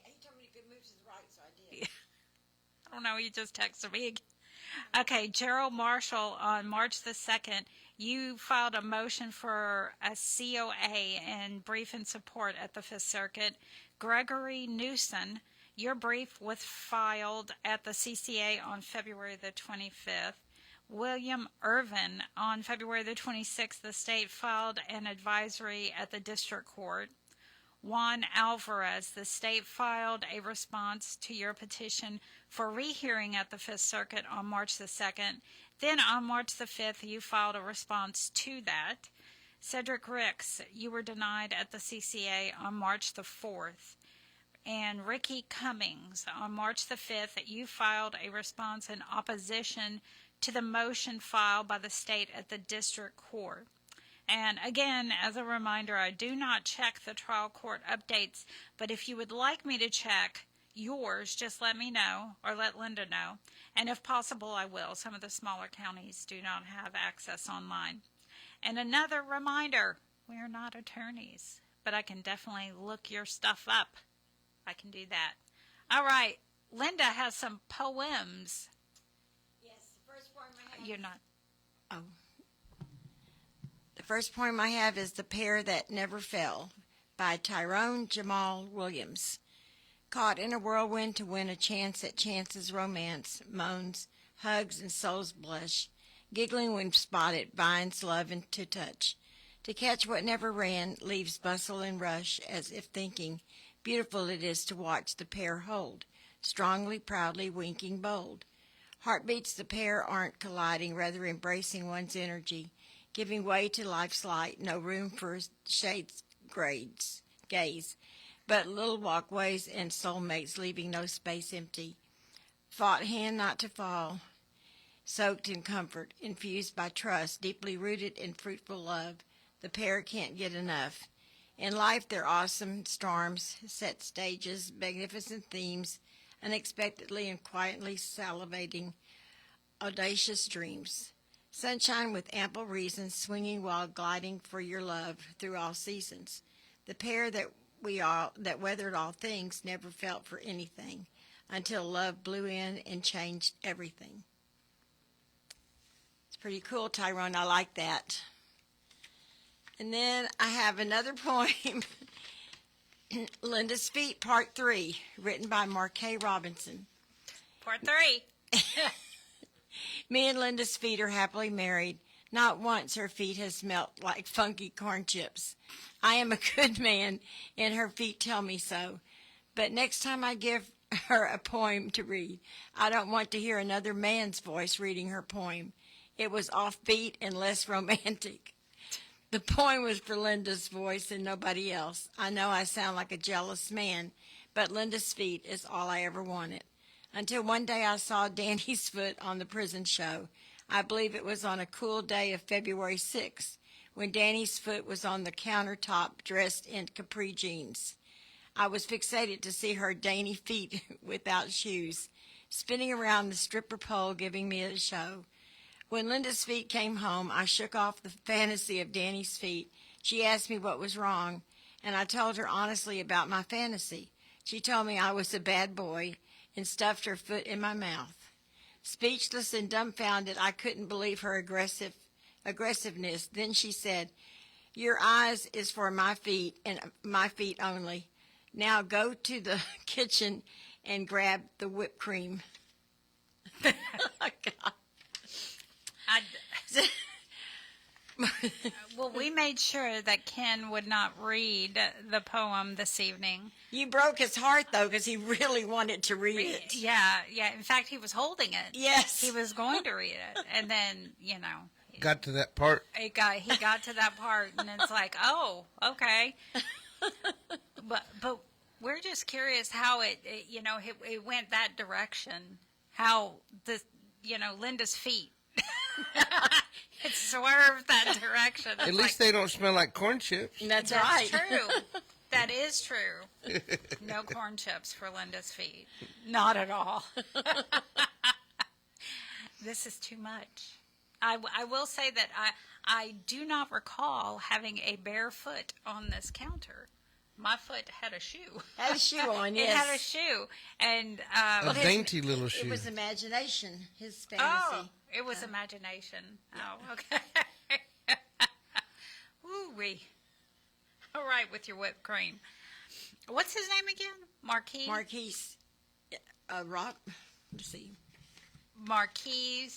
He told me to move to the right, so I did. I don't know, he just texted me. Okay, Gerald Marshall, on March the 2nd, you filed a motion for a COA and brief in support at the Fifth Circuit. Gregory Newsom, your brief was filed at the CCA on February the 25th. William Irvin, on February the 26th, the state filed an advisory at the district court. Juan Alvarez, the state filed a response to your petition for rehearing at the Fifth Circuit on March the 2nd. Then on March the 5th, you filed a response to that. Cedric Ricks, you were denied at the CCA on March the 4th. And Ricky Cummings, on March the 5th, you filed a response in opposition to the motion filed by the state at the district court. And again, as a reminder, I do not check the trial court updates, but if you would like me to check yours, just let me know or let Linda know. And if possible, I will. Some of the smaller counties do not have access online. And another reminder, we are not attorneys, but I can definitely look your stuff up. I can do that. All right, Linda has some poems. Yes, the first poem I have. You're not. Oh. The first poem I have is The Pair That Never Fell by Tyrone Jamal Williams. Caught in a whirlwind to win a chance at chance's romance, moans, hugs, and souls blush, giggling when spotted, binds love into touch. To catch what never ran, leaves bustle and rush, as if thinking, beautiful it is to watch the pair hold, strongly, proudly, winking bold. Heartbeats the pair aren't colliding, rather embracing one's energy, giving way to life's light, no room for shades, grades, gaze, but little walkways and soulmates, leaving no space empty. Fought hand not to fall, soaked in comfort, infused by trust, deeply rooted in fruitful love. The pair can't get enough. In life, their awesome storms, set stages, magnificent themes, unexpectedly and quietly salivating, audacious dreams. Sunshine with ample reasons, swinging while gliding for your love through all seasons. The pair that weathered all things, never felt for anything, until love blew in and changed everything. It's pretty cool, Tyrone. I like that. And then I have another poem, Linda's Feet, Part 3, written by Marci Robertson. Part 3. Me and Linda's feet are happily married. Not once her feet has smelt like funky corn chips. I am a good man, and her feet tell me so. But next time I give her a poem to read, I don't want to hear another man's voice reading her poem. It was offbeat and less romantic. The poem was for Linda's voice and nobody else. I know I sound like a jealous man, but Linda's feet is all I ever wanted. Until one day I saw Danny's foot on the prison show. I believe it was on a cool day of February 6th, when Danny's foot was on the countertop dressed in capri jeans. I was fixated to see her dainty feet without shoes, spinning around the stripper pole giving me a show. When Linda's feet came home, I shook off the fantasy of Danny's feet. She asked me what was wrong, and I told her honestly about my fantasy. She told me I was a bad boy and stuffed her foot in my mouth. Speechless and dumbfounded, I couldn't believe her aggressiveness. Then she said, "Your eyes is for my feet and my feet only. Now go to the kitchen and grab the whipped cream." Oh, God. Well, we made sure that Ken would not read the poem this evening. You broke his heart, though, because he really wanted to read it. Yeah. In fact, he was holding it. Yes. He was going to read it. And then, Got to that part. he got to that part, and it's like, oh, okay. But we're just curious how it went that direction. How Linda's feet. It swerved that direction. At least they don't smell like corn chips. That's That's right. true. That is true. No corn chips for Linda's feet. Not at all. This is too much. I will say that I do not recall having a bare foot on this counter. My foot had a shoe. Had a shoe on, It yes. had a shoe. And A dainty little shoe. It was imagination, his fantasy. oh, it was imagination. Oh, okay. Woo-wee. All right, with your whipped cream. What's his name again? Marquis? Marquise. Let's see. Marquis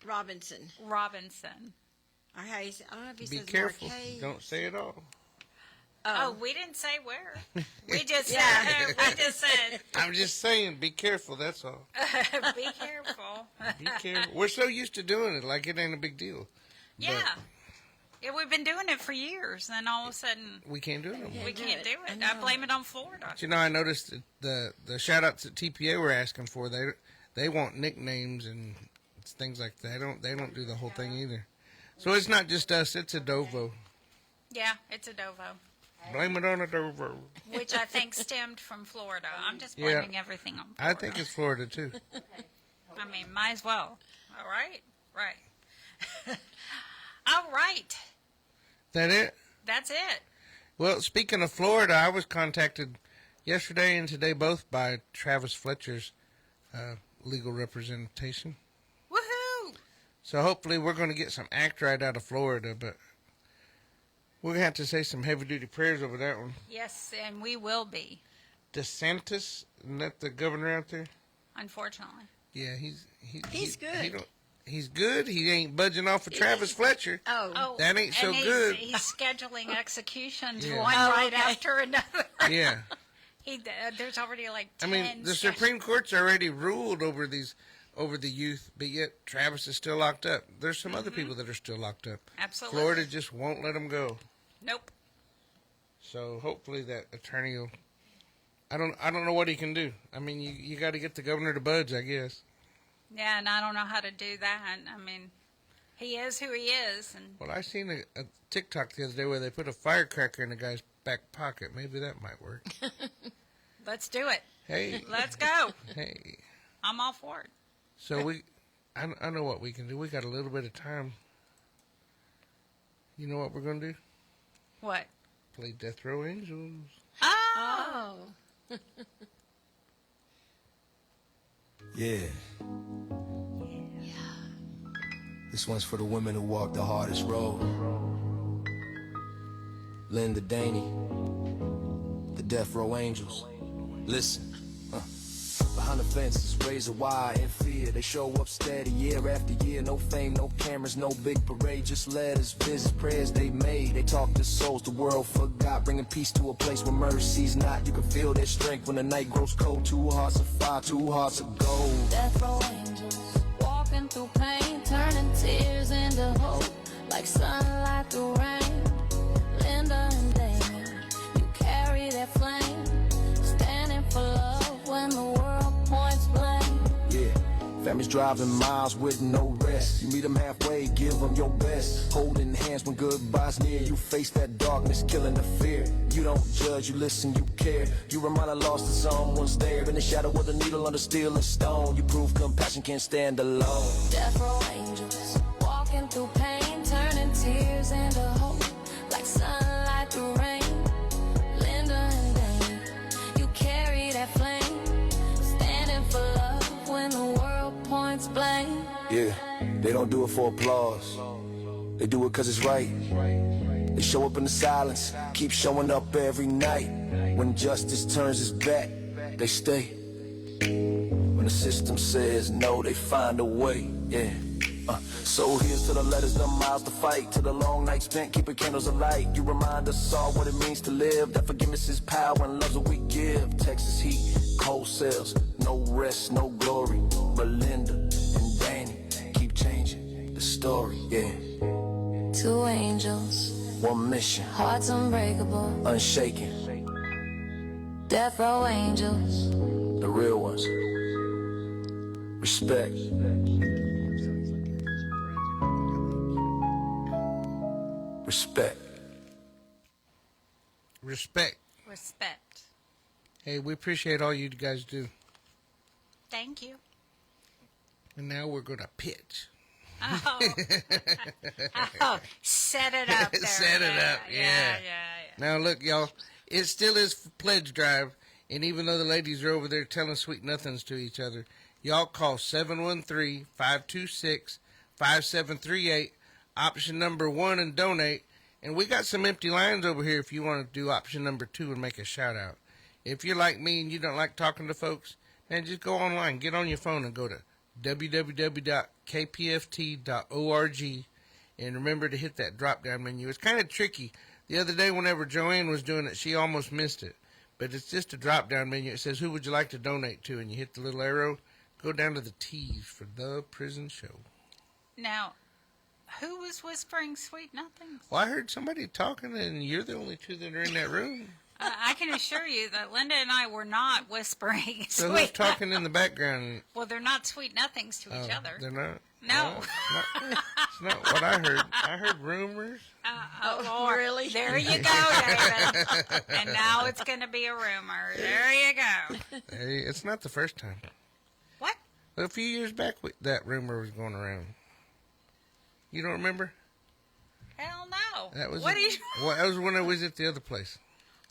Robinson. Robinson. Or how you say, I don't know if he Be says careful. Marquise. Don't say it all. Oh, we didn't say where. We just Yeah. said. We just said. I'm just saying, be careful, that's all. Be careful. Be careful. We're so used to doing it, like it ain't a big deal. Yeah. Yeah, we've been doing it for years, and all of a sudden We can't do it no more. we can't do it. I blame it on Florida. But, I noticed that the shout-outs that TPA were asking for, they want nicknames and things like that. They don't do the whole thing either. So it's not just us, it's Edovo. Yeah, it's Edovo, Blame it on Edovo. which I think stemmed from Florida. I'm just blaming everything on Florida. I think it's Florida, too. I mean, might as well. All right? Right. All right. That it? That's it. Well, speaking of Florida, I was contacted yesterday and today both by Travis Fletcher's legal representation. Woohoo! So hopefully we're going to get some act right out of Florida, but we're going to have to say some heavy-duty prayers over that one. Yes, and we will be, DeSantis, isn't that the governor out there? unfortunately. Yeah, He's good. He's good. He ain't budging off of Travis Fletcher. Oh. That ain't so and good. He's scheduling executions Yeah. one Oh, right okay. after another. Yeah. There's already like 10 I mean, the Supreme Court's already ruled over the youth, but yet Travis is still locked up. There's some other people that are still locked up. Absolutely. Florida just won't let them go. Nope. So hopefully that attorney will. I don't know what he can do. I mean, you got to get the governor to budge, I guess. Yeah, and I don't know how to do that. I mean, he is who he is. And Well, I seen a TikTok the other day where they put a firecracker in the guy's back pocket. Maybe that might work. let's do it. Hey. Let's go. Hey. I'm all for it. So I know what we can do. We got a little bit of time. You know what we're going to do? What? Play Death Row Angels. Oh. Yeah. This one's for the women who walk the hardest road. Linda Danny, the Death Row Angels. Listen. Behind the fences, razor wire and fear. They show up steady year after year. No fame, no cameras, no big parade. Just letters, visits, prayers they made. They talk to souls the world forgot. Bringing peace to a place where mercy's not. You can feel their strength when the night grows cold. 2 hearts of fire, 2 hearts of gold. Death row angels walking through pain, turning tears into hope, like sunlight through rain. Linda and Damon, you carry that flame, standing for love when the world points blame. Yeah, families driving miles with no rest. You meet them halfway, give them your best. Holding hands when goodbye's near. You face that darkness, killing the fear. You don't judge, you listen, you care. You remind a lost that someone's there. In the shadow of the needle under steel and stone. You prove compassion can't stand alone. Death row angels, walking through pain, turning tears into hope, like sunlight through rain. Linda and Dane, you carry that flame, standing for love when the world points blame. Yeah, they don't do it for applause. They do it cause it's right. They show up in the silence, keep showing up every night. When justice turns its back, they stay. When the system says no, they find a way, yeah. So here's to the letters, the miles to fight, to the long nights spent keeping candles alight. You remind us all what it means to live, that forgiveness is power and love's what we give. Texas heat, cold cells, no rest, no glory. But Linda and Danny keep changing the story, yeah. Two angels, one mission, hearts unbreakable, unshaken. Death row angels, the real ones. Respect. Respect. Respect. Respect. Hey, we appreciate all you guys do. Thank you. And now we're going to pitch. Oh. Oh, set it up there. Set it up, yeah. Now, look, y'all, it still is pledge drive, and even though the ladies are over there telling sweet nothings to each other, y'all call 713-526-5738, option number 1, and donate. And we got some empty lines over here if you want to do option number 2 and make a shout-out. If you're like me and you don't like talking to folks, man, just go online, get on your phone and go to www.kpft.org, and remember to hit that drop-down menu. It's kind of tricky. The other day whenever Joanne was doing it, she almost missed it. But it's just a drop-down menu. It says, who would you like to donate to? And you hit the little arrow. Go down to the T's for The Prison Show. Now, who was whispering sweet nothings? Well, I heard somebody talking, and you're the only two that are in that room. I can assure you that Linda and I were not whispering So sweet who's talking in the background? Well, they're not sweet nothings to each other. They're not? No. It's not what I heard. I heard rumors. Oh, Lord. Really? There you go, David. And now it's going to be a rumor. There you go. Hey, it's not the first time. What? A few years back, that rumor was going around. You don't remember? Hell no. That was what do you? Well, that was when I was at the other place.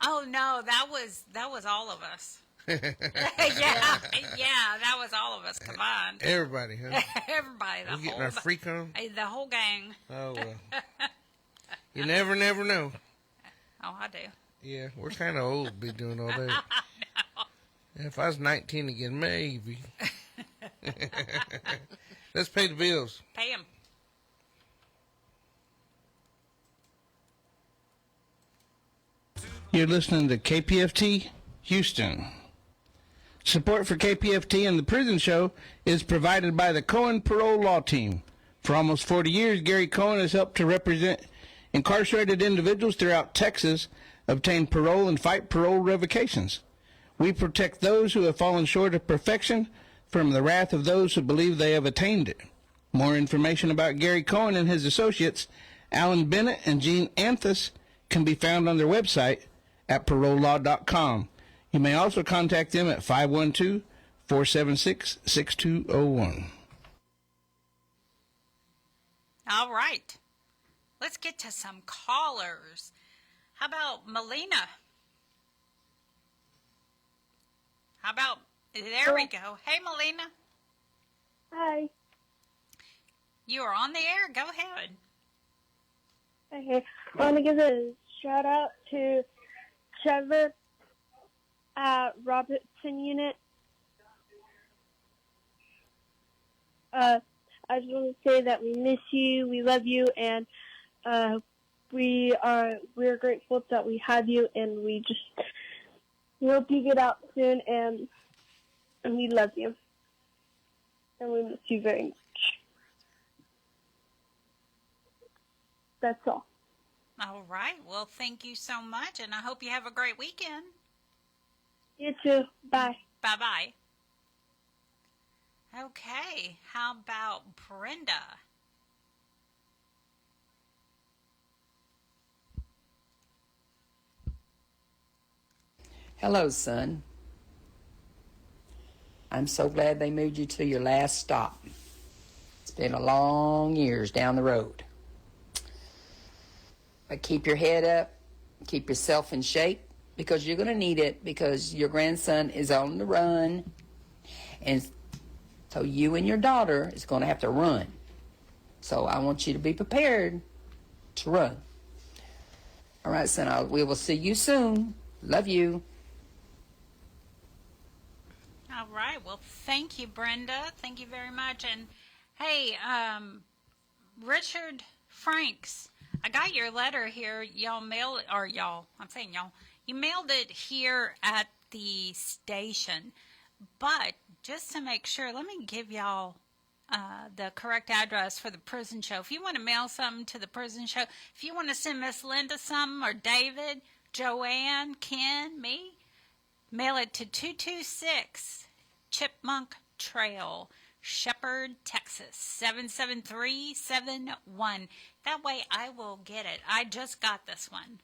Oh no, that was all of us. yeah, that was all of us combined. Everybody, huh? Everybody, we getting our freak on? The whole gang. Oh well. You never know. Oh, I do. Yeah, we're kind of old to be doing all that. I know. If I was 19 again, maybe. Let's pay the bills. Pay them. You're listening to KPFT Houston. Support for KPFT and the Prison Show is provided by the Cohen Parole Law Team. For almost 40 years, Gary Cohen has helped to represent incarcerated individuals throughout Texas, obtain parole, and fight parole revocations. We protect those who have fallen short of perfection from the wrath of those who believe they have attained it. More information about Gary Cohen and his associates, Alan Bennett and Gene Anthus, can be found on their website at parolelaw.com. You may also contact them at 512-476-6201. All right. Let's get to some callers. How about Melina? There we go. Hey, Melina. Hi. You are on the air. Go ahead. Okay. I want to give a shout out to Trevor at Robertson Unit. I just want to say that we miss you, we love you, and we're grateful that we have you, and we hope you get out soon, and we love you, and we miss you very much. That's all. All right. Well, thank you so much, and I hope you have a great weekend. You too. Bye. Bye-bye. Okay. How about Brenda? Hello, son. I'm so glad they moved you to your last stop. It's been a long years down the road. But keep your head up, keep yourself in shape, because you're going to need it, because your grandson is on the run, and so you and your daughter is going to have to run. So I want you to be prepared to run. All right, son, we will see you soon. Love you. All right. Well, thank you, Brenda. Thank you very much. And hey, Richard Franks, I got your letter here. Y'all mailed, or y'all, I'm saying y'all, you mailed it here at the station. But just to make sure, let me give y'all the correct address for the prison show. If you want to mail something to the prison show, if you want to send Miss Linda something, or David, Joanne, Ken, me, mail it to 226 Chipmunk Trail, Shepherd, Texas, 77371. That way I will get it. I just got this one,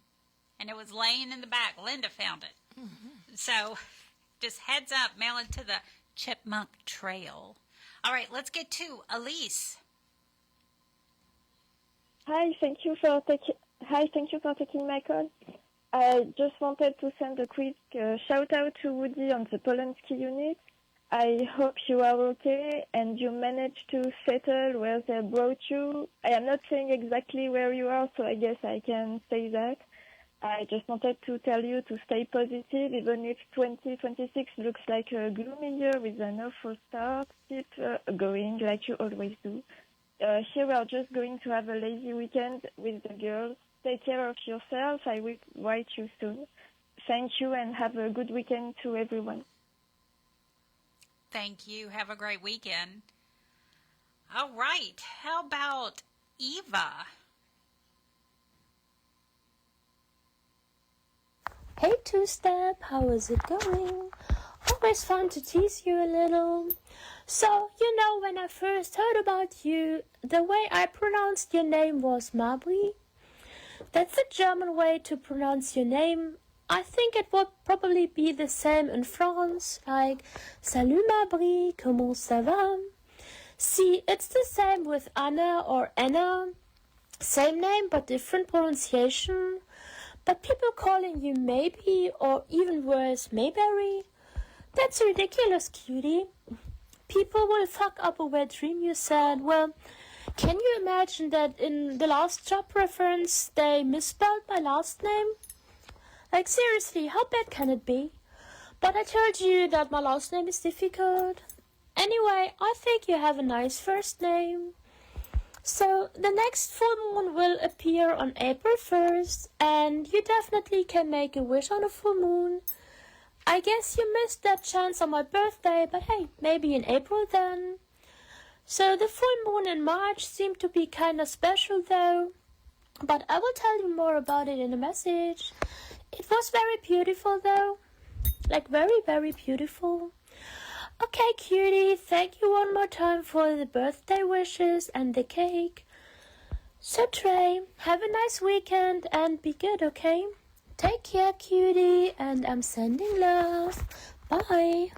and it was laying in the back. Linda found it. Mm-hmm. So just heads up, mail it to the Chipmunk Trail. All right, let's get to Elise. Hi, thank you for taking my call. I just wanted to send a quick shout out to Woody on the Polanski unit. I hope you are okay and you managed to settle where they brought you. I am not saying exactly where you are, so I guess I can say that. I just wanted to tell you to stay positive, even if 2026 looks like a gloomy year with an awful start. Keep going like you always do. Here we are just going to have a lazy weekend with the girls. Take care of yourself. I will write you soon. Thank you and have a good weekend to everyone. Thank you. Have a great weekend. All right. How about Eva? Hey, Two-Step, how is it going? Always fun to tease you a little. So, when I first heard about you, the way I pronounced your name was Mabri. That's the German way to pronounce your name. I think it would probably be the same in France, like Salut Mabri, comment ça va? See, it's the same with Anna or Anna. Same name but different pronunciation. But people calling you Maybe, or even worse, Mayberry, that's ridiculous, cutie. People will fuck up a wet dream you said. Well, can you imagine that in the last job reference they misspelled my last name? Like, seriously, how bad can it be? But I told you that my last name is difficult. Anyway, I think you have a nice first name. So, the next full moon will appear on April 1st, and you definitely can make a wish on a full moon. I guess you missed that chance on my birthday, but hey, maybe in April then. So, the full moon in March seemed to be kinda special though, but I will tell you more about it in a message. It was very beautiful though, like very, very beautiful. Okay, cutie, thank you one more time for the birthday wishes and the cake. So, Trey, have a nice weekend and be good, okay? Take care, cutie, and I'm sending love. Bye.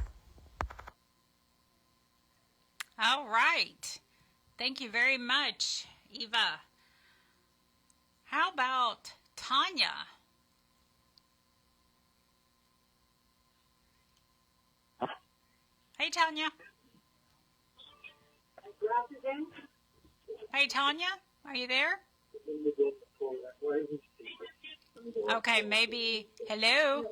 All right. Thank you very much, Eva. How about Tanya? Hey, Tanya. Hey, Tanya, are you there? Okay, maybe. Hello?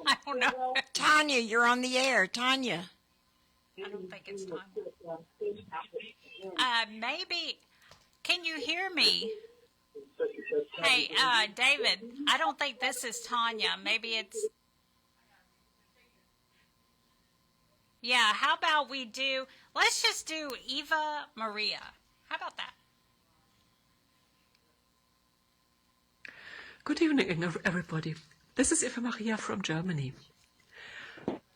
I don't know. Tanya, you're on the air. Tanya. I don't think it's Tanya. Maybe. Can you hear me? Hey, David, I don't think this is Tanya. Maybe it's... Yeah, how about we do... Let's just do Eva Maria. How about that? Good evening, everybody. This is Eva Maria from Germany.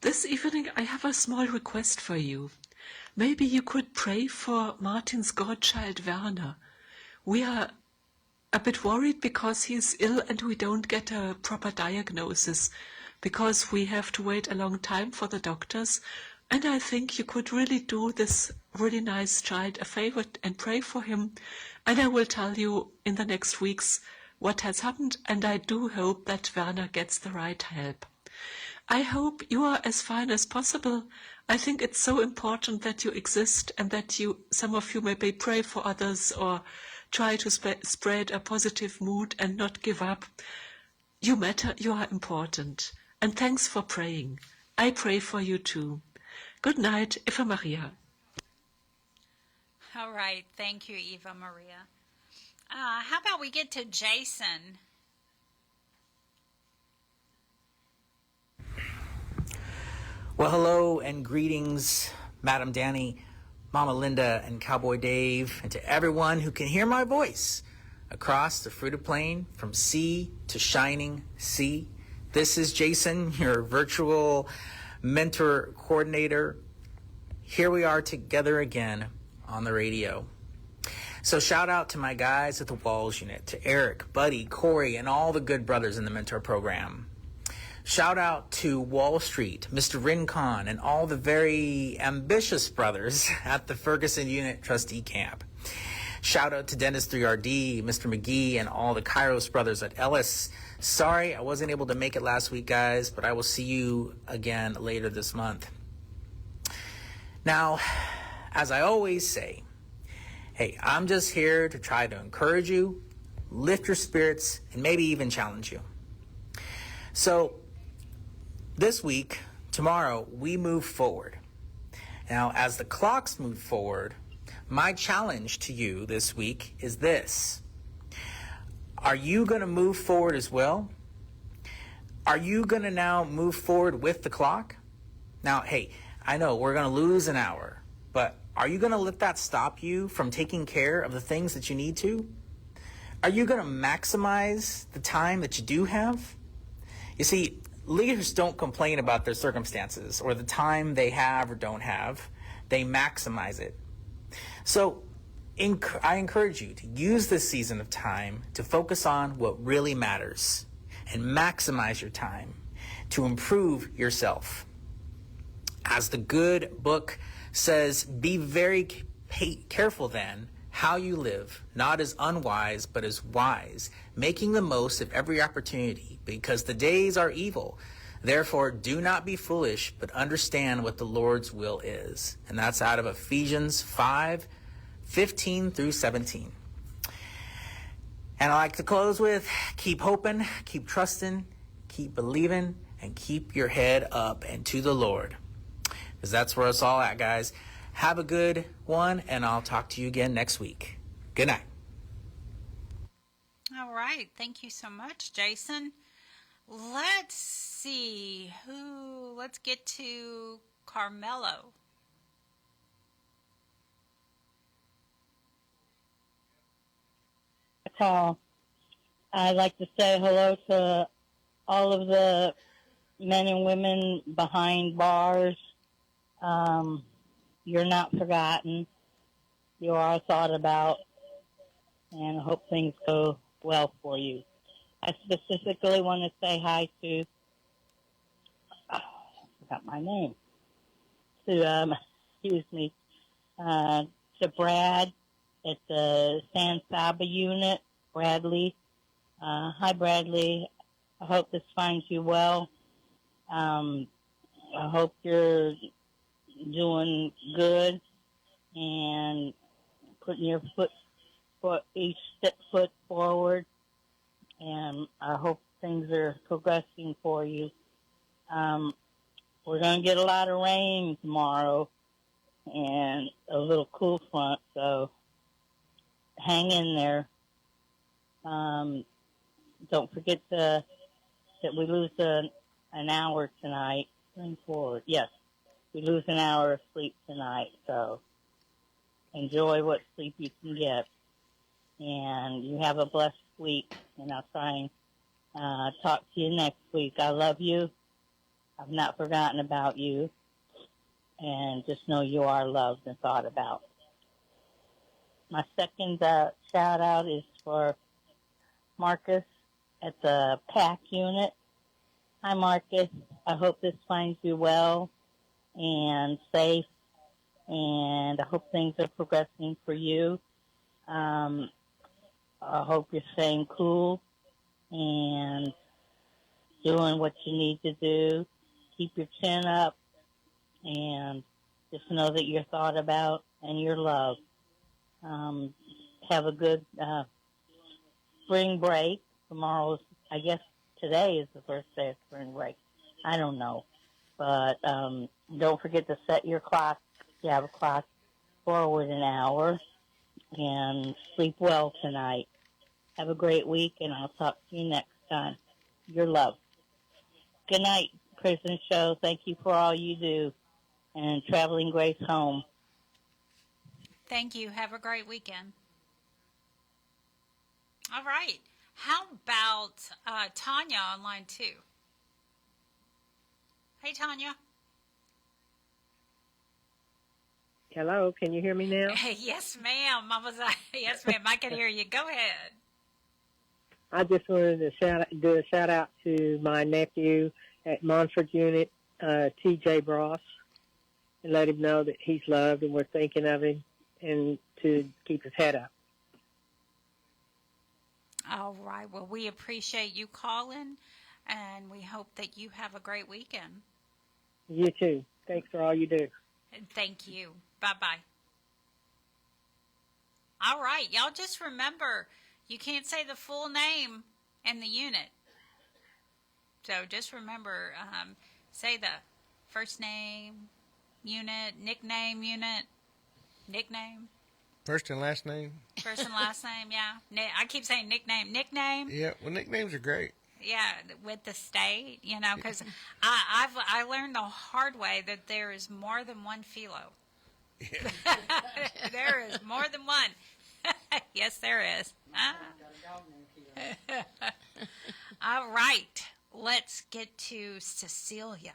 This evening I have a small request for you. Maybe you could pray for Martin's godchild Werner. We are a bit worried because he's ill and we don't get a proper diagnosis because we have to wait a long time for the doctors. And I think you could really do this really nice child a favor and pray for him. And I will tell you in the next weeks what has happened, and I do hope that Werner gets the right help. I hope you are as fine as possible. I think it's so important that you exist and that some of you maybe pray for others or try to spread a positive mood and not give up. You matter, you are important. And thanks for praying. I pray for you too. Good night, Eva Maria. All right. Thank you, Eva Maria. How about we get to Jason? Well, hello and greetings, Madam Danny, Mama Linda, and Cowboy Dave, and to everyone who can hear my voice across the fruited plain from sea to shining sea. This is Jason, your virtual mentor coordinator. Here we are together again on the radio. So shout out to my guys at the Walls Unit, to Eric, Buddy, Corey, and all the good brothers in the mentor program. Shout out to Wall Street, Mr. Rincon, and all the very ambitious brothers at the Ferguson Unit Trustee Camp. Shout out to Dennis 3RD, Mr. McGee, and all the Kairos brothers at Ellis. Sorry I wasn't able to make it last week, guys, but I will see you again later this month. Now, as I always say, hey, I'm just here to try to encourage you, lift your spirits, and maybe even challenge you. So, this week, tomorrow, we move forward. Now, as the clocks move forward, my challenge to you this week is this. Are you going to move forward as well? Are you going to now move forward with the clock? Now, hey, I know we're going to lose an hour, but are you going to let that stop you from taking care of the things that you need to? Are you going to maximize the time that you do have? You see, leaders don't complain about their circumstances or the time they have or don't have. They maximize it. So I encourage you to use this season of time to focus on what really matters and maximize your time to improve yourself. As the good book says, be very careful then how you live, not as unwise, but as wise, making the most of every opportunity, because the days are evil. Therefore, do not be foolish, but understand what the Lord's will is. And that's out of Ephesians 5:15 through 17. And I like to close with, keep hoping, keep trusting, keep believing, and keep your head up and to the Lord. Because that's where it's all at, guys. Have a good one, and I'll talk to you again next week. Good night. All right. Thank you so much, Jason. Let's see. Let's get to Carmelo. Call. I'd like to say hello to all of the men and women behind bars. You're not forgotten. You are thought about, and I hope things go well for you. I specifically want to say hi to, I forgot my name, to Brad at the San Saba unit, Bradley. Hi, Bradley. I hope this finds you well. I hope you're doing good and putting your each foot forward. And I hope things are progressing for you. We're going to get a lot of rain tomorrow and a little cool front, so hang in there. Don't forget that we lose an hour tonight going forward. Yes, we lose an hour of sleep tonight, so enjoy what sleep you can get. And you have a blessed week, and I'll try and Talk to you next week. I love you. I've not forgotten about you. And just know you are loved and thought about. My second shout out is for Marcus at the PAC unit. Hi, Marcus. I hope this finds you well and safe, and I hope things are progressing for you. I hope you're staying cool and doing what you need to do. Keep your chin up and just know that you're thought about and you're loved. Have a good spring break. Tomorrow's, I guess today is the first day of spring break. I don't know. But don't forget to set your clock, if you have a clock, forward an hour. And sleep well tonight. Have a great week, and I'll talk to you next time. Your love. Good night, Prison Show. Thank you for all you do. And Traveling Grace home. Thank you. Have a great weekend. All right. How about Tanya on line 2? Hey, Tanya. Hello, can you hear me now? Yes, ma'am. Yes, ma'am. I can hear you. Go ahead. I just wanted to do a shout out to my nephew at Montford Unit, T.J. Bross, and let him know that he's loved and we're thinking of him, and to keep his head up. All right. Well, we appreciate you calling, and we hope that you have a great weekend. You too. Thanks for all you do. Thank you. Bye-bye. All right. Y'all just remember, you can't say the full name in the unit. So just remember, say the first name, unit, nickname, unit, nickname. First and last name? First and last name, yeah. I keep saying nickname. Nickname? Yeah, well, nicknames are great. Yeah, with the state, because I learned the hard way that there is more than one philo. Yeah. There is more than one. Yes, there is. All right, let's get to Cecilia.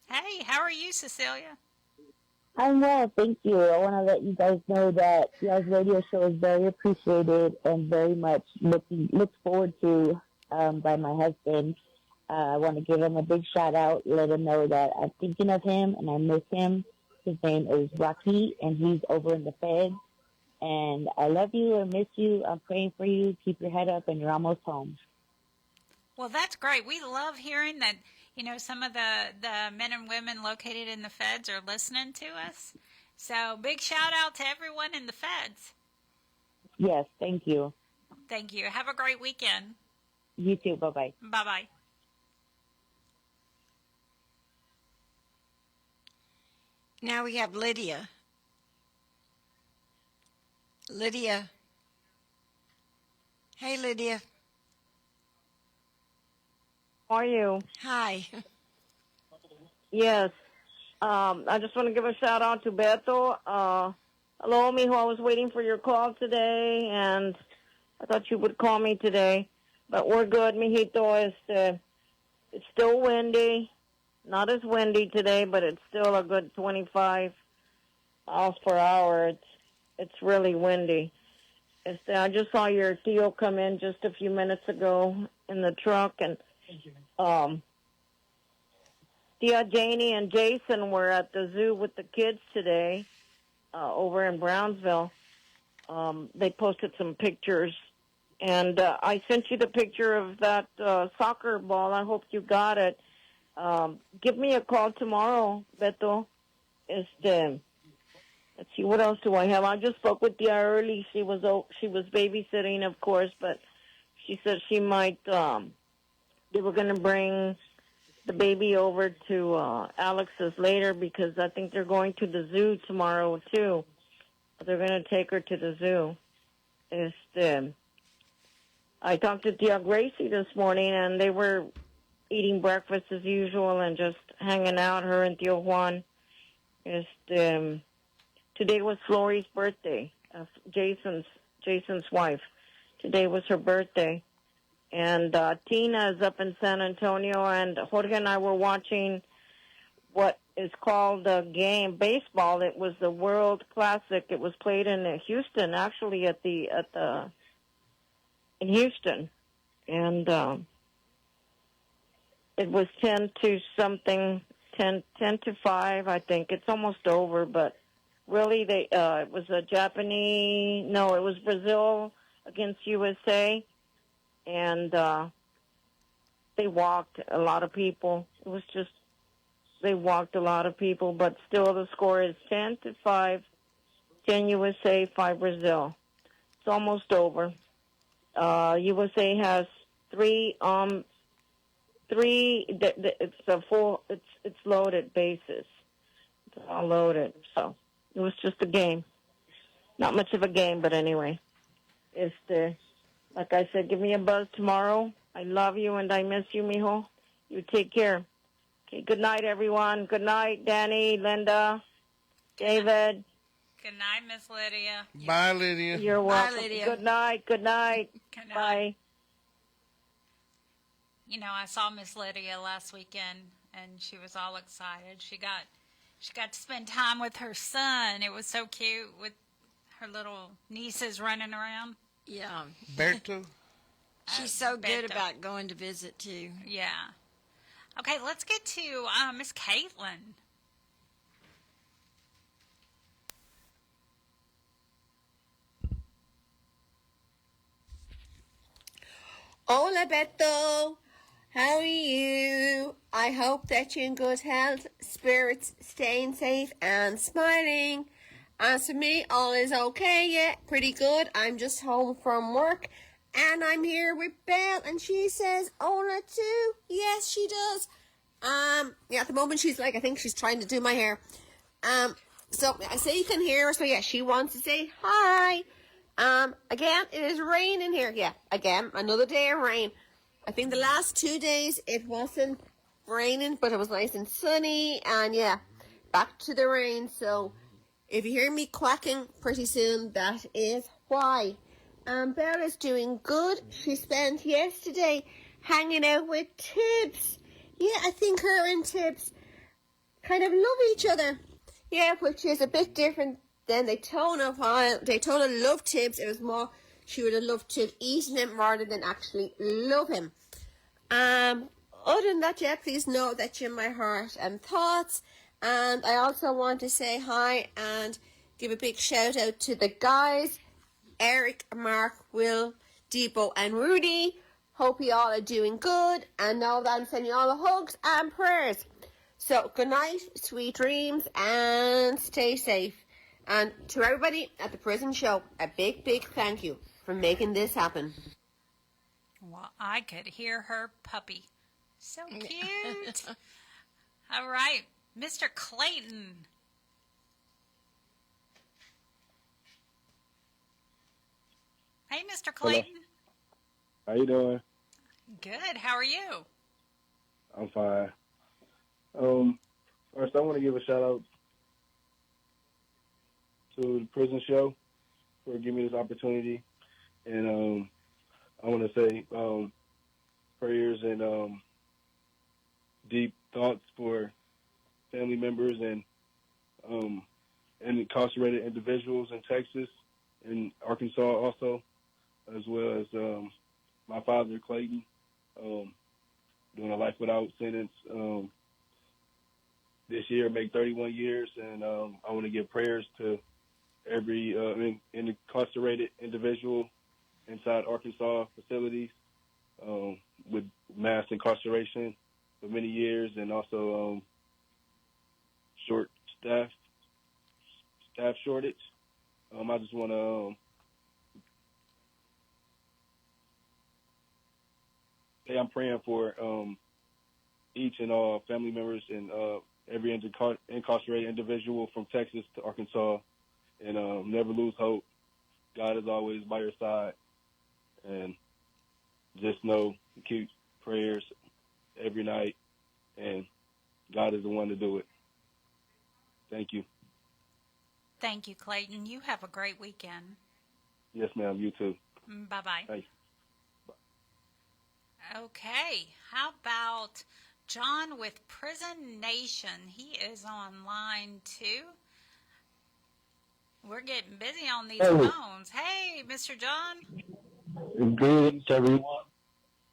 Hey, how are you, Cecilia? I'm well, thank you. I want to let you guys know that y'all's radio show is very appreciated and very much looked forward to by my husband. I want to give him a big shout out, let him know that I'm thinking of him and I miss him. His name is Rocky, and he's over in the Feds. And I love you and miss you. I'm praying for you. Keep your head up, and you're almost home. Well, that's great. We love hearing that. Some of the men and women located in the Feds are listening to us. So big shout out to everyone in the Feds. Yes, thank you. Thank you. Have a great weekend. You too. Bye-bye. Bye-bye. Now we have Lydia. Lydia. Hey, Lydia. How are you? Hi. Yes. I just want to give a shout out to Beto. Hello, mijo. I was waiting for your call today, and I thought you would call me today. But we're good, mijito. It's still windy. Not as windy today, but it's still a good 25 miles per hour. It's really windy. I just saw your tío come in just a few minutes ago in the truck, and Tia Janie and Jason were at the zoo with the kids today over in Brownsville. They posted some pictures, and I sent you the picture of that soccer ball. I hope you got it. Give me a call tomorrow, Beto. Let's see, what else do I have? I just spoke with Tia early. She was babysitting, of course, but she said she might. They were going to bring the baby over to Alex's later because I think they're going to the zoo tomorrow too. They're going to take her to the zoo. I talked to Tia Gracie this morning, and they were eating breakfast as usual and just hanging out, her and Tio Juan. Today was Florie's birthday, Jason's wife. Today was her birthday. And Tina is up in San Antonio, and Jorge and I were watching what is called a game, baseball. It was the World Classic. It was played in Houston, actually in Houston. And it was 10 to 5, I think. It's almost over, but really it was it was Brazil against USA, and they walked a lot of people. They walked a lot of people, but still the score is 10 to 5, 10 USA, 5 Brazil. It's almost over. USA has it's loaded bases. It's all loaded. So it was just a game. Not much of a game, but anyway. Like I said, give me a buzz tomorrow. I love you and I miss you, mijo. You take care. Okay, good night, everyone. Good night, Danny, Linda, David. Good night, Miss Lydia. Bye, Lydia. You're welcome. Bye, Lydia. Good night. Good night. Good night. Bye. You know, I saw Miss Lydia last weekend, and she was all excited. She got to spend time with her son. It was so cute with her little nieces running around. Yeah. Berto. She's so good Berto. about going to visit, too. Yeah. Okay, let's get to Miss Caitlin. Hola, Beto. How are you? I hope that you're in good health, spirits, staying safe and smiling. As for me, all is okay, yeah, pretty good. I'm just home from work and I'm here with Belle and she says hola too. Yes, she does. Yeah, at the moment she's I think she's trying to do my hair. So I say you can hear her, so yeah, she wants to say hi. Again, it is raining here. Yeah, again, another day of rain. I think the last 2 days it wasn't raining, but it was nice and sunny, and yeah, back to the rain. So if you hear me quacking pretty soon, that is why. Bella's doing good. She spent yesterday hanging out with Tibbs. Yeah, I think her and Tibbs kind of love each other. Yeah, which is a bit different than Daytona. While Daytona loved Tibbs, it was more she would have loved to have eaten him rather than actually love him. Other than that, yeah, please know that you're in my heart and thoughts. And I also want to say hi and give a big shout out to the guys, Eric, Mark, Will, Depot and Rudy. Hope you all are doing good, and know that I'm sending you all the hugs and prayers. So good night, sweet dreams, and stay safe. And to everybody at the prison show, a big, big thank you for making this happen. Well, I could hear her puppy. So cute. All right, Mr. Clayton. Hey, Mr. Clayton. Hello. How you doing? Good. How are you? I'm fine. First, I want to give a shout out to the prison show for giving me this opportunity, and I want to say prayers and deep thoughts for family members and incarcerated individuals in Texas and Arkansas also, as well as my father, Clayton, doing a life without sentence. This year, make 31 years, and I want to give prayers to every incarcerated individual inside Arkansas facilities with mass incarceration for many years, and also short staff shortage. I just want to say I'm praying for each and all family members and every incarcerated individual from Texas to Arkansas, and never lose hope. God is always by your side, and just know, keep prayers every night, and God is the one to do it. Thank you. Thank you, Clayton. You have a great weekend. Yes, ma'am. You too. Bye-bye. Thanks. Okay, how about John with Prison Nation? He is on line 2. We're getting busy on these phones. Hey, Mr. John. Greetings, everyone.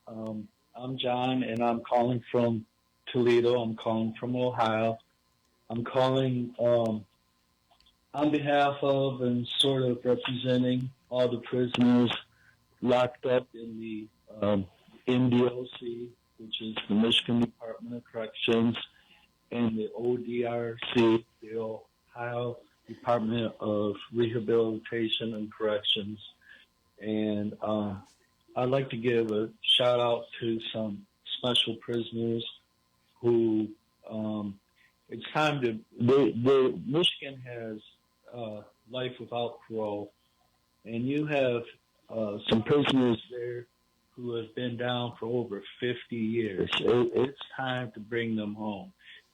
I'm John, and I'm calling from Toledo. I'm calling from Ohio. I'm calling on behalf of and sort of representing all the prisoners locked up in the MDOC, which is the Michigan Department of Corrections, and the ODRC, the Ohio Department of Rehabilitation and Corrections. And I'd like to give a shout out to some special prisoners who it's time to. Michigan has life without parole, and you have some prisoners there who have been down for over 50 years. It's time to bring them home.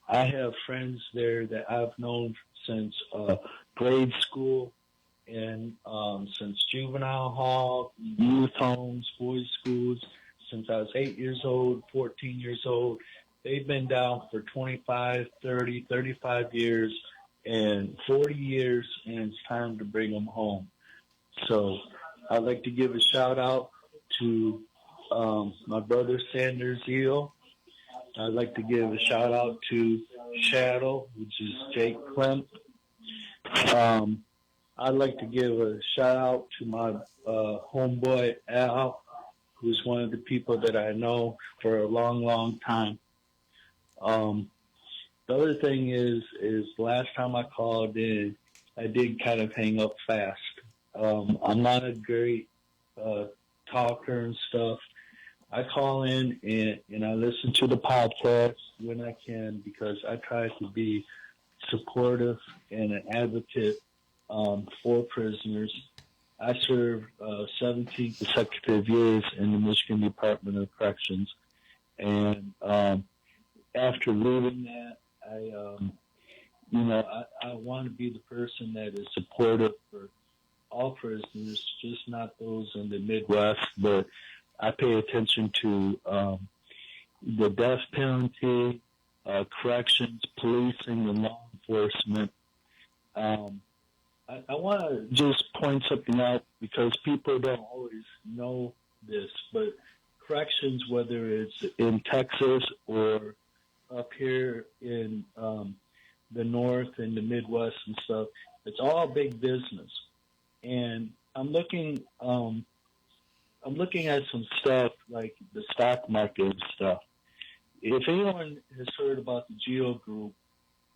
I have friends there that I've known since grade school and since juvenile hall, youth homes, boys' schools, since I was 8 years old, 14 years old. They've been down for 25, 30, 35 years and 40 years, and it's time to bring them home. So I'd like to give a shout out to my brother Sanders Eel. I'd like to give a shout out to Shadow, which is Jake Klemp. I'd like to give a shout out to my homeboy Al, who's one of the people that I know for a long, long time. The other thing is last time I called in, I did kind of hang up fast. I'm not a great talker and stuff. I call in and I listen to the podcast when I can because I try to be supportive and an advocate for prisoners. I served 17 consecutive years in the Michigan Department of Corrections, and after leaving that, I want to be the person that is supportive for all prisoners, just not those in the Midwest, but I pay attention to the death penalty, corrections, policing, and law enforcement. I want to just point something out because people don't always know this, but corrections, whether it's in Texas or up here in the North and the Midwest and stuff, it's all big business. And I'm looking at some stuff like the stock market and stuff. If anyone has heard about the Geo Group,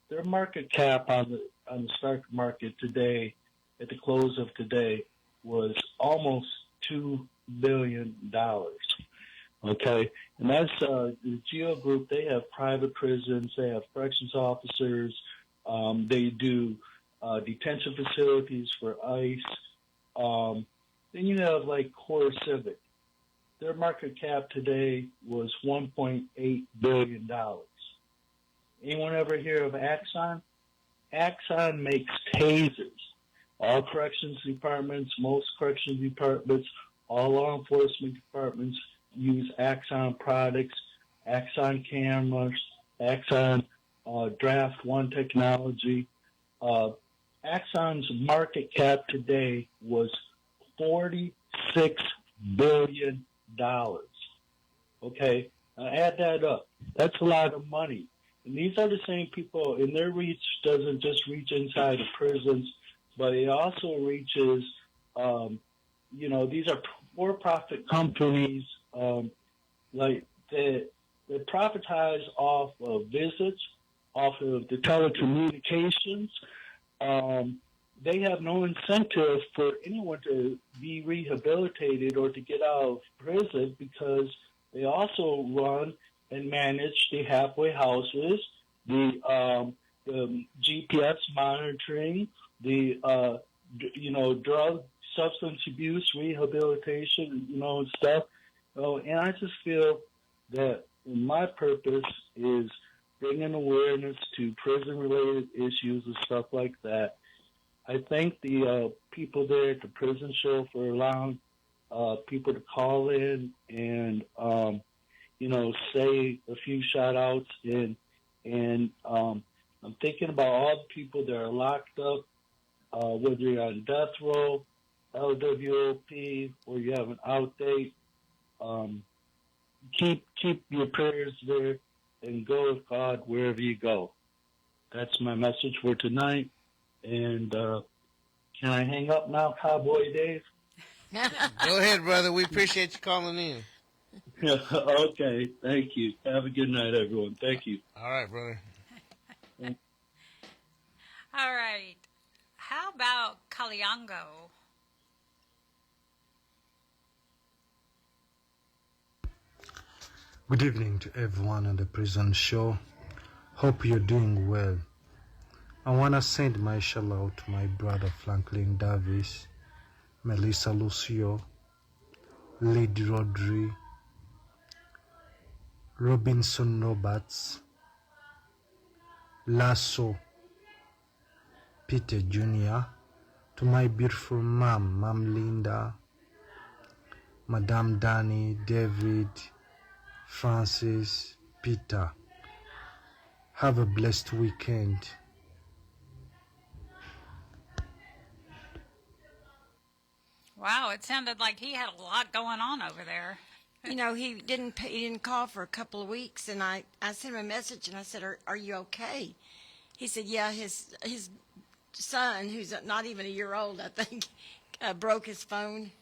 their market cap on the stock market today, at the close of today, was almost $2 billion. Okay, and that's the Geo Group. They have private prisons, they have corrections officers, they do detention facilities for ICE. Then you have like Core Civic. Their market cap today was $1.8 billion. Anyone ever hear of Axon? Axon makes tasers. All corrections departments, most corrections departments, all law enforcement departments use Axon products, Axon cameras, Axon Draft One technology. Axon's market cap today was $46 billion. Okay, now add that up. That's a lot of money. And these are the same people, and their reach doesn't just reach inside the prisons, but it also reaches, these are for-profit companies, like they profitize off of visits, off of the telecommunications. They have no incentive for anyone to be rehabilitated or to get out of prison because they also run and manage the halfway houses, the GPS monitoring, the drug substance abuse rehabilitation, and stuff. And I just feel that my purpose is bringing awareness to prison-related issues and stuff like that. I thank the people there at the prison show for allowing people to call in and say a few shout outs and I'm thinking about all the people that are locked up, whether you're on death row, LWOP, or you have an out date. Keep your prayers there and go with God wherever you go. That's my message for tonight. And can I hang up now, Cowboy Dave? Go ahead, brother. We appreciate you calling in. Okay, thank you. Have a good night, everyone. Thank you. All right, brother. All right. How about Kaliango? Good evening to everyone on the prison show. Hope you're doing well. I want to send my shout out to my brother Franklin Davis, Melissa Lucio, Lyd Rodri, Robinson Roberts, Lasso, Peter Jr., to my beautiful Mom Linda, Madame Danny, David, Francis, Peter. Have a blessed weekend. Wow, it sounded like he had a lot going on over there. He didn't call for a couple of weeks, and I sent him a message and I said, "Are you okay?" He said, "Yeah, his son, who's not even a year old, I think, broke his phone."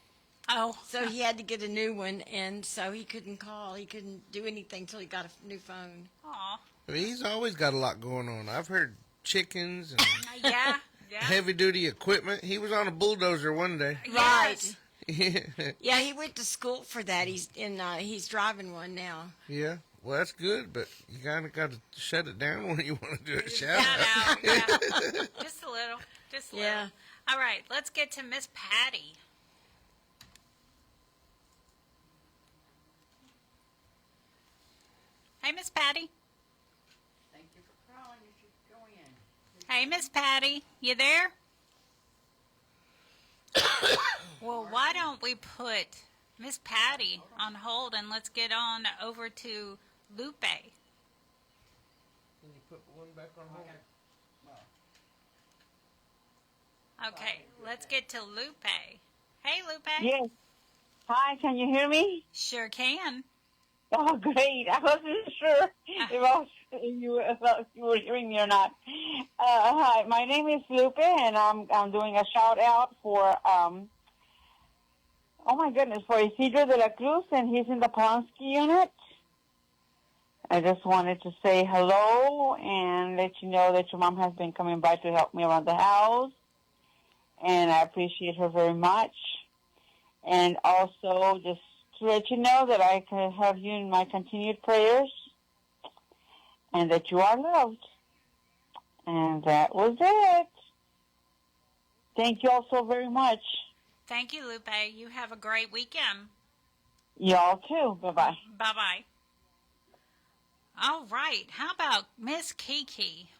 Oh. So he had to get a new one, and so he couldn't call. He couldn't do anything until he got a new phone. Aw. I mean, he's always got a lot going on. I've heard chickens and Yeah. heavy-duty equipment. He was on a bulldozer one day. Right. Yeah. Yeah, he went to school for that. He's driving one now. Yeah. Well, that's good, but you kind of got to shut it down when you want to do a shout out. Yeah. Just a little. Yeah. All right, let's get to Miss Patty. Hey, Miss Patty. Thank you for calling. You should go in. Hey, Miss Patty. You there? Well, why don't we put Miss Patty on hold and let's get on over to Lupe. Can you put one back on hold? Okay, let's get to Lupe. Hey, Lupe. Yes. Hi, can you hear me? Sure can. Oh, great. I wasn't sure if you were hearing me or not. Hi, my name is Lupe, and I'm doing a shout out for, for Isidro de la Cruz, and he's in the Polanski unit. I just wanted to say hello and let you know that your mom has been coming by to help me around the house, and I appreciate her very much. And also just to let you know that I can have you in my continued prayers and that you are loved. And that was it. Thank you all so very much. Thank you, Lupe. You have a great weekend. Y'all too. Bye-bye. Bye-bye. All right. How about Miss Kiki?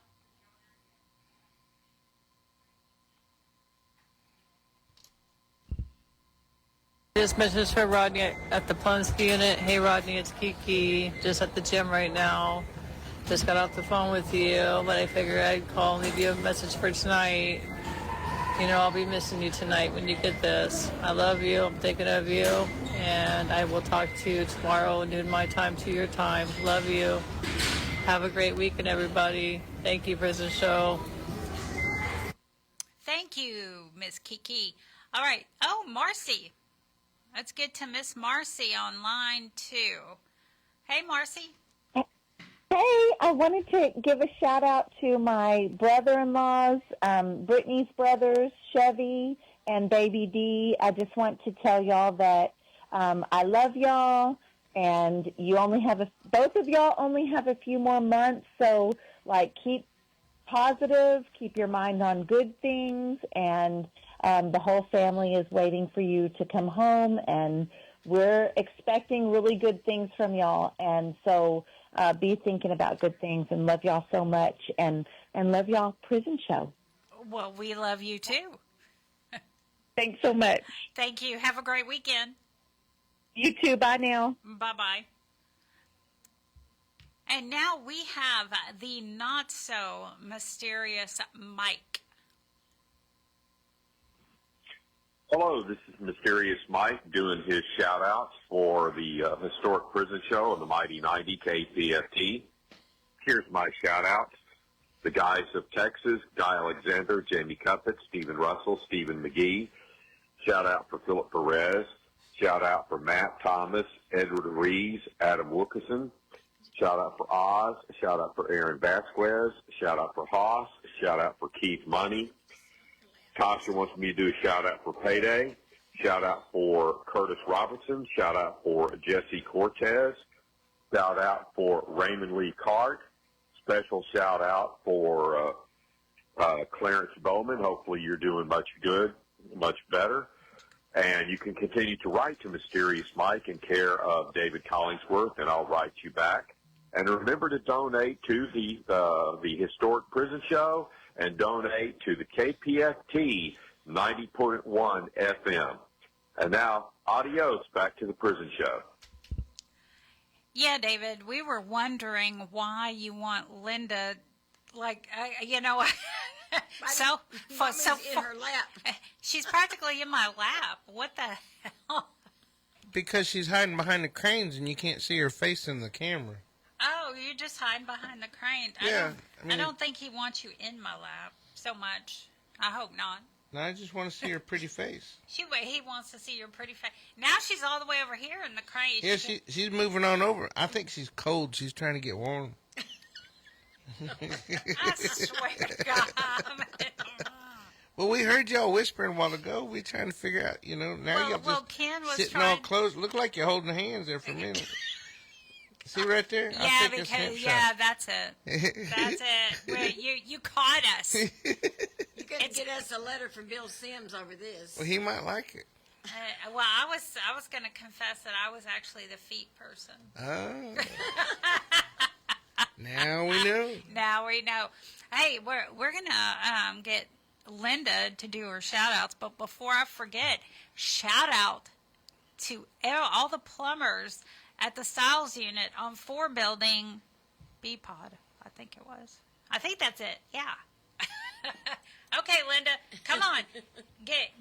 This message for Rodney at the Plunski unit. Hey Rodney, it's Kiki. Just at the gym right now. Just got off the phone with you, but I figured I'd call and leave you a message for tonight. I'll be missing you tonight when you get this. I love you. I'm thinking of you. And I will talk to you tomorrow, noon my time to your time. Love you. Have a great weekend, everybody. Thank you, Prison Show. Thank you, Miss Kiki. All right. Oh, Marci. Let's get to Miss Marci on line 2. Hey, Marci. Hey, I wanted to give a shout out to my brother-in-laws, Brittany's brothers, Chevy and Baby D. I just want to tell y'all that I love y'all, and both of y'all only have a few more months, so keep positive, keep your mind on good things, and the whole family is waiting for you to come home, and we're expecting really good things from y'all, and so be thinking about good things, and love y'all so much, and love y'all Prison Show. Well, we love you too. Thanks so much. Thank you. Have a great weekend. You too. Bye now. Bye-bye. And now we have the not-so-mysterious Mike. Hello, this is Mysterious Mike doing his shout-outs for the Historic Prison Show on the Mighty 90 KPFT. Here's my shout-outs. The guys of Texas, Guy Alexander, Jamie Cuppett, Stephen Russell, Stephen McGee. Shout-out for Philip Perez. Shout-out for Matt Thomas, Edward Reeves, Adam Wilkerson. Shout-out for Oz. Shout-out for Aaron Vasquez. Shout-out for Haas. Shout-out for Keith Money. Tasha wants me to do a shout-out for Payday. Shout-out for Curtis Robertson. Shout-out for Jesse Cortez. Shout-out for Raymond Lee Cart. Special shout-out for Clarence Bowman. Hopefully you're doing much good, much better. And you can continue to write to Mysterious Mike in care of David Collingsworth, and I'll write you back. And remember to donate to the Historic Prison Show and donate to the KPFT 90.1 FM. And now, adios, back to the prison show. Yeah, David, we were wondering why you want Linda, in her lap. She's practically in my lap. What the hell? Because she's hiding behind the cranes and you can't see her face in the camera. Oh, you're just hiding behind the crane. Yeah. I don't think he wants you in my lap so much. I hope not. No, I just want to see her pretty face. He wants to see your pretty face. Now she's all the way over here in the crane. Yeah, she's moving on over. I think she's cold. She's trying to get warm. I swear to God. Well, we heard y'all whispering a while ago. We're trying to figure out, now you're just Ken was sitting all close. Look like you're holding hands there for a minute. See right there? Yeah, that's it. That's it. Well, you caught us. You're going to get us a letter from Bill Sims over this. Well, he might like it. Well, I was going to confess that I was actually the feet person. Oh. Now we know. Now we know. Hey, we're going to get Linda to do her shout-outs, but before I forget, shout-out to all the plumbers at the Styles unit on 4 building B-Pod, I think it was. I think that's it, yeah. Okay, Linda, come on. Get.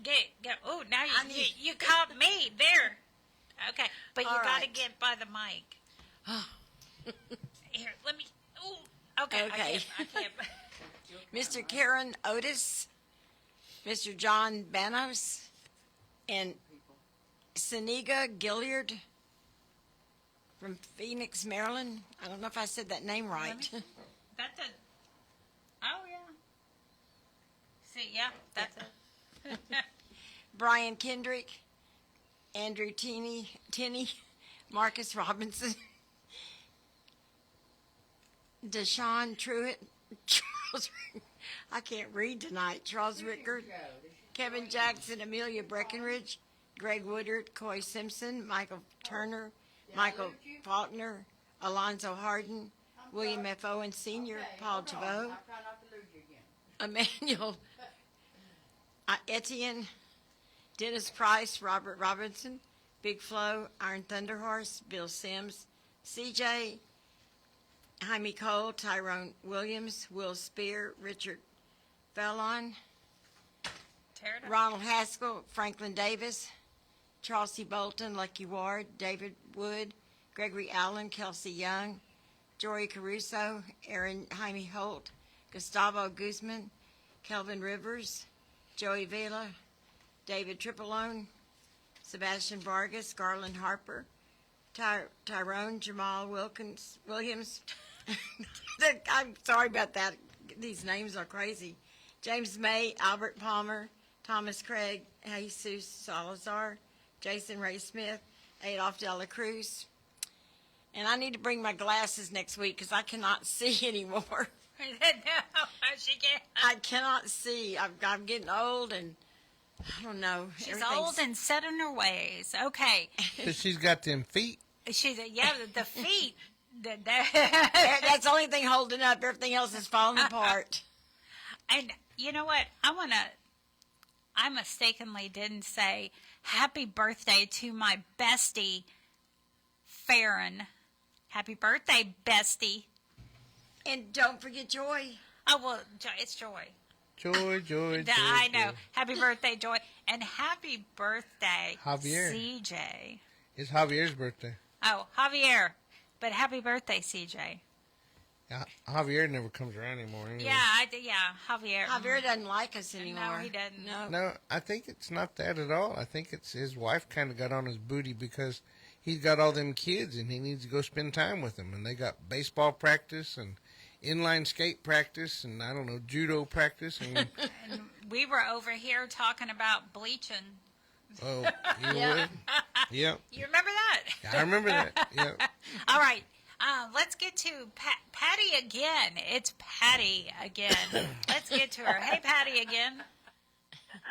Oh, now you caught me. There. Okay, but you got to get by the mic. Here, let me. Ooh, okay. I can't. Mr. Karen Otis, Mr. John Banos, and Seniga Gilliard from Phoenix, Maryland. I don't know if I said that name right. Oh, yeah. See, yeah, that's it. Brian Kendrick, Andrew Tinney, Marcus Robinson, Deshaun Truitt, Charles, I can't read tonight, Charles Rickard, Kevin Jackson, Amelia Breckenridge, Greg Woodard, Coy Simpson, Michael Turner, Michael Faulkner, Alonzo Harden, William F. Owen Sr., Paul Chabot, Emmanuel Etienne, Dennis Price, Robert Robinson, Big Flo, Iron Thunder Horse, Bill Sims, CJ, Jaime Cole, Tyrone Williams, Will Spear, Richard Fallon, Ronald Haskell, Franklin Davis, Charles C. Bolton, Lucky Ward, David Wood, Gregory Allen, Kelsey Young, Jory Caruso, Aaron Jaime Holt, Gustavo Guzman, Kelvin Rivers, Joey Vela, David Tripolone, Sebastian Vargas, Garland Harper, Tyrone Jamal Williams. I'm sorry about that. These names are crazy. James May, Albert Palmer, Thomas Craig, Jesus Salazar, Jason Ray Smith, Adolph Dela Cruz. And I need to bring my glasses next week because I cannot see anymore. No, she can't. I cannot see. I'm getting old and I don't know. She's old and set in her ways. Okay. So she's got them feet. The feet. That's the only thing holding up. Everything else is falling apart. And You know what? I mistakenly didn't say happy birthday to my bestie, Farron. Happy birthday, bestie. And don't forget Joy. Oh, well, it's Joy. Joy, Joy, Joy. I know. Joy. Happy birthday, Joy. And happy birthday, Javier. CJ. It's Javier's birthday. Oh, Javier. But happy birthday, CJ. Yeah, Javier never comes around anymore. Anyway. Yeah, Javier. Javier doesn't like us anymore. No, he doesn't. No, I think it's not that at all. I think it's his wife kind of got on his booty because he's got all them kids and he needs to go spend time with them. And they got baseball practice and inline skate practice and, I don't know, judo practice. And, And we were over here talking about bleaching. oh, you would? Yep. You remember that? I remember that, yep. All right. Let's get to Patty again. It's Patty again. Let's get to her. Hey, Patty again.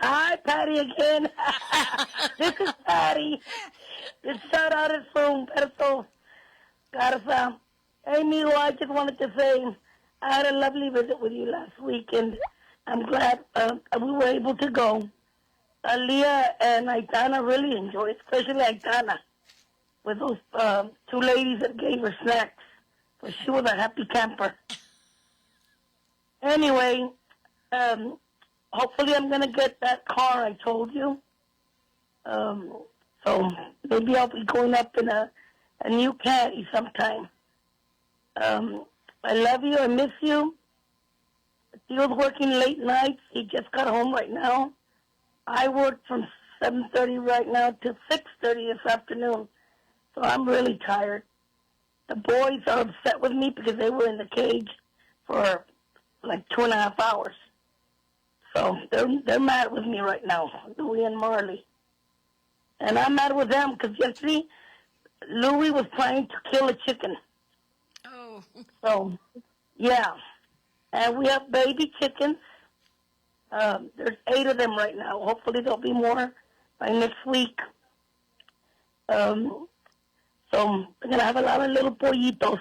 Hi, Patty again. This is Patty. This shout out is from Humberto Garza. Hey, Milo, I just wanted to say I had a lovely visit with you last week, and I'm glad we were able to go. Leah and Aitana really enjoyed, especially Aitana, with those two ladies that gave her snacks. So she was a happy camper. Anyway, hopefully I'm going to get that car I told you. So maybe I'll be going up in a new caddy sometime. I love you. I miss you. Theo's working late nights. He just got home right now. I work from 7:30 right now to 6:30 this afternoon. So I'm really tired. The boys are upset with me because they were in the cage for like 2.5 hours. So they're mad with me right now, Louie and Marley. And I'm mad with them because yesterday Louie was trying to kill a chicken. Oh. So, yeah. And we have baby chickens. There's 8 of them right now. Hopefully there'll be more by next week. So we're going to have a lot of little pollitos.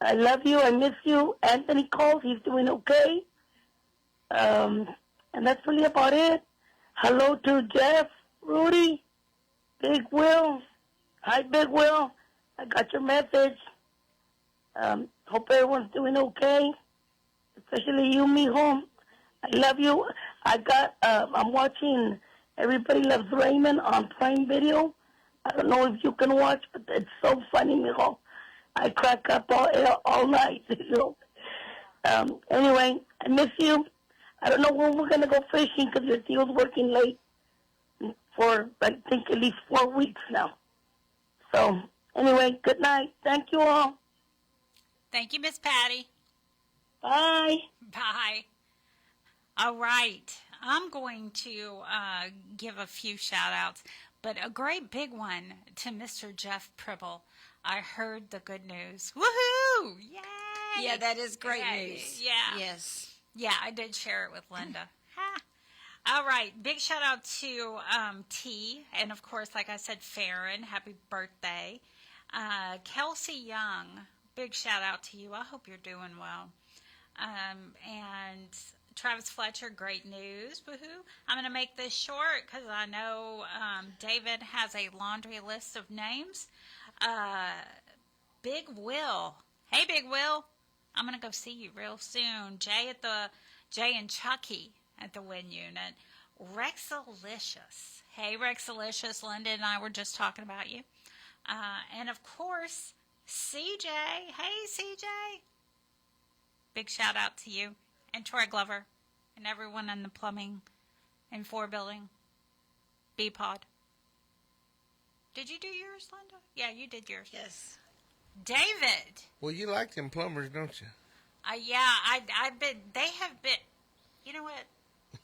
I love you. I miss you. Anthony calls. He's doing okay. And that's really about it. Hello to Jeff, Rudy, Big Will. Hi, Big Will. I got your message. Hope everyone's doing okay, especially you, mijo. I love you. I'm watching Everybody Loves Raymond on Prime Video. I don't know if you can watch, but it's so funny, mijo. I crack up all night, you know. Anyway, I miss you. I don't know when we're going to go fishing because your deal's working late for, I think, at least 4 weeks now. So, anyway, good night. Thank you all. Thank you, Miss Patty. Bye. Bye. All right. I'm going to give a few shout-outs, but a great big one to Mr. Jeff Pribble. I heard the good news. Woohoo! Yay! Yeah, that is great news. Yeah. Yes. Yeah, I did share it with Linda. Ha. All right. Big shout-out to T, and, of course, like I said, Farron. Happy birthday. Kelsey Young, big shout-out to you. I hope you're doing well. And Travis Fletcher, great news. Woohoo. I'm going to make this short because I know David has a laundry list of names. Big Will. Hey, Big Will. I'm going to go see you real soon. Jay and Chucky at the Win Unit. Rexalicious. Hey, Rexalicious. Linda and I were just talking about you. And, of course, CJ. Hey, CJ. Big shout out to you. And Troy Glover. And everyone in the plumbing and 4 building. B-Pod. Did you do yours, Linda? Yeah, you did yours. Yes. David. Well, you like them plumbers, don't you? Yeah, I've been, they have been, you know what?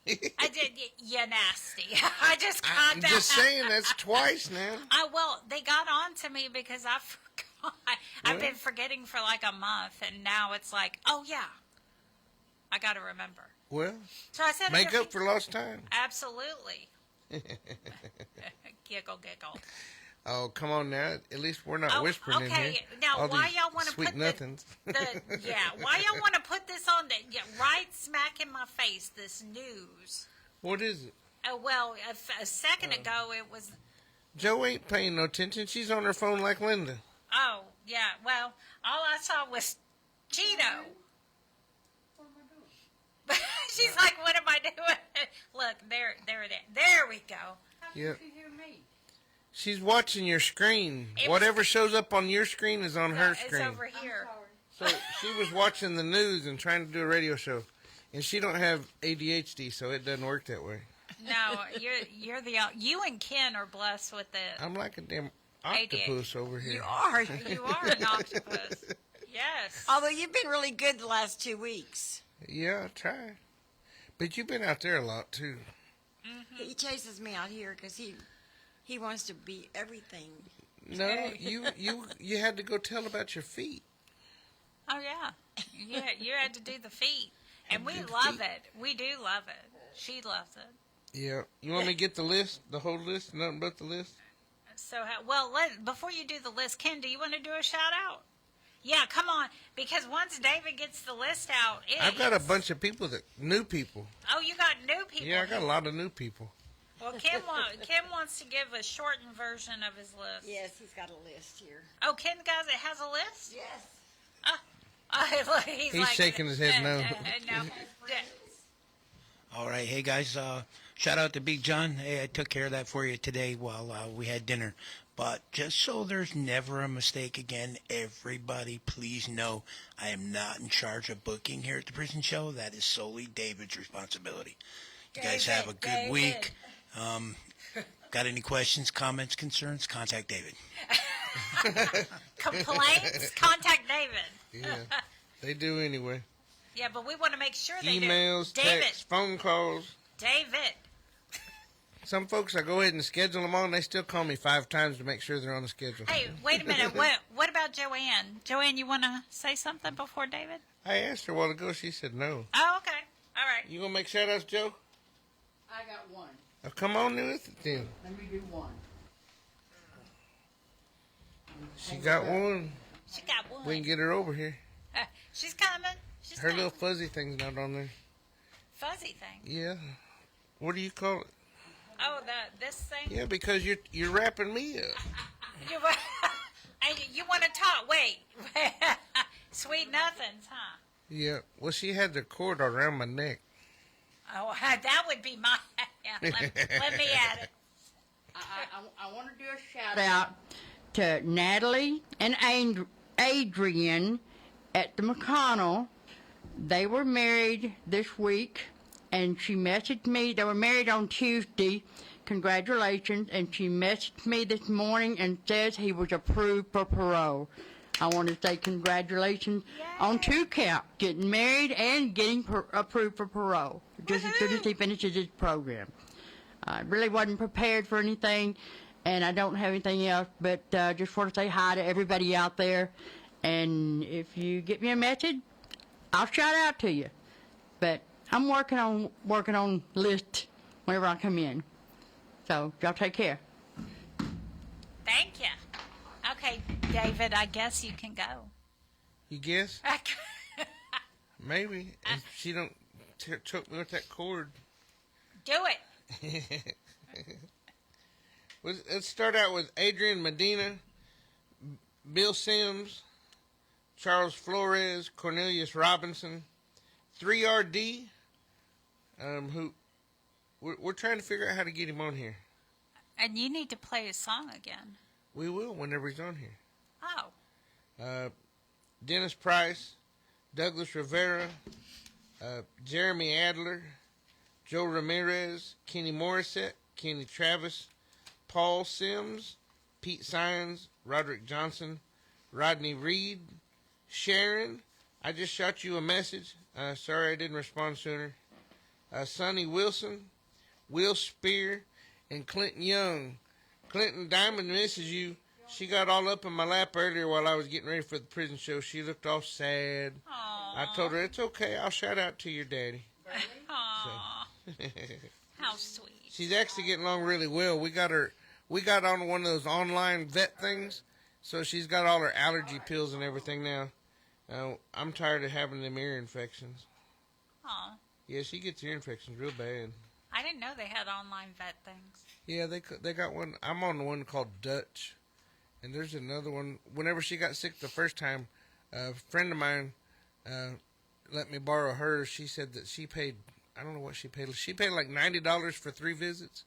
I did, yeah, nasty. I just got I'm that. just saying that's twice now. Well, they got on to me because I forgot. I've been forgetting for like a month, and now it's like, oh, yeah, I got to remember. Well, so I said make up for lost time. Absolutely. Giggle, giggle. Oh, come on now. At least we're not whispering in here. Okay, now All why these y'all want to sweet put nothings. why y'all want to put this on right smack in my face, this news? What is it? Well, a second ago it was... Joe ain't paying no attention. She's on her phone like Linda. Oh, yeah, well, all I saw was Cheeto. She's like, what am I doing? Look, there it is. There we go. Yep. She's watching your screen. Whatever shows up on your screen is on her screen. It's over here. So she was watching the news and trying to do a radio show. And she don't have ADHD, so it doesn't work that way. No, you and Ken are blessed with it. I'm like a damn octopus over here. You are. You are an octopus. Yes. Although you've been really good the last 2 weeks. Yeah, I try. But you've been out there a lot, too. Mm-hmm. He chases me out here because he wants to be everything. No, you had to go tell about your feet. Oh, yeah. Yeah, you had to do the feet. And we love it. We do love it. She loves it. Yeah. You want me to get the list, the whole list, nothing but the list? So, before you do the list, Ken, do you want to do a shout-out? Yeah, come on, because once David gets the list out, I've got a bunch of people new people. Oh, you got new people. Yeah, I got a lot of new people. Well, Kim wants to give a shortened version of his list. Yes, he's got a list here. Oh, Ken has a list? Yes. He's like, shaking his head no. No. All right, hey guys, shout out to Big John. Hey, I took care of that for you today while we had dinner. But just so there's never a mistake again, everybody please know I am not in charge of booking here at the prison show. That is solely David's responsibility. You guys have a good week. Got any questions, comments, concerns? Contact David. Complaints? Contact David. Yeah, they do anyway. Yeah, but we want to make sure they Emails, do. texts, phone calls. David. Some folks, I go ahead and schedule them on, and they still call me 5 times to make sure they're on the schedule. Hey, wait a minute. What about Joanne? Joanne, you want to say something before David? I asked her a while ago. She said no. Oh, okay. All right. You going to make shout-outs, Joe? I got one. Oh, come on with it, then. Let me do one. She got one. She got one. We can get her over here. She's coming. Her little fuzzy thing's not on there. Fuzzy thing? Yeah. What do you call it? Oh, this thing? Yeah, because you're wrapping me up. You want to talk? Wait. Sweet nothings, huh? Yeah. Well, she had the cord around my neck. Oh, that would be my... Yeah, let me add it. I want to do a shout out to Natalie and Adrian at the McConnell. They were married this week, and she messaged me. They were married on Tuesday. Congratulations. And she messaged me this morning and says he was approved for parole. I want to say congratulations on 2 counts, getting married and getting approved for parole, just as soon as he finishes his program. I really wasn't prepared for anything, and I don't have anything else, but just want to say hi to everybody out there. And if you get me a message, I'll shout out to you. But I'm working on list whenever I come in. So y'all take care. Thank you. Okay, David, I guess you can go. You guess? Maybe. If she don't choke me with that cord. Do it. Let's start out with Adrian Medina, Bill Sims, Charles Flores, Cornelius Robinson, 3RD, who we're trying to figure out how to get him on here. And you need to play his song again. We will whenever he's on here. Oh. Dennis Price, Douglas Rivera, Jeremy Adler, Joe Ramirez, Kenny Morissette, Kenny Travis, Paul Sims, Pete Sines, Roderick Johnson, Rodney Reed, Sharon, I just shot you a message. Sorry I didn't respond sooner. Sonny Wilson, Will Spear, and Clinton Young. Clinton, Diamond misses you. She got all up in my lap earlier while I was getting ready for the prison show. She looked all sad. Aww. I told her, it's okay. I'll shout out to your daddy. Aww. So. How sweet. She's actually getting along really well. We got her we got on one of those online vet things, so she's got all her allergy pills and everything now. I'm tired of having them ear infections. Oh, Yeah, she gets ear infections real bad. I didn't know they had online vet things. Yeah, they got one. I'm on the one called Dutch, and there's another one. Whenever she got sick the first time, a friend of mine let me borrow hers. She said that she paid, I don't know what she paid. She paid like $90 for 3 visits.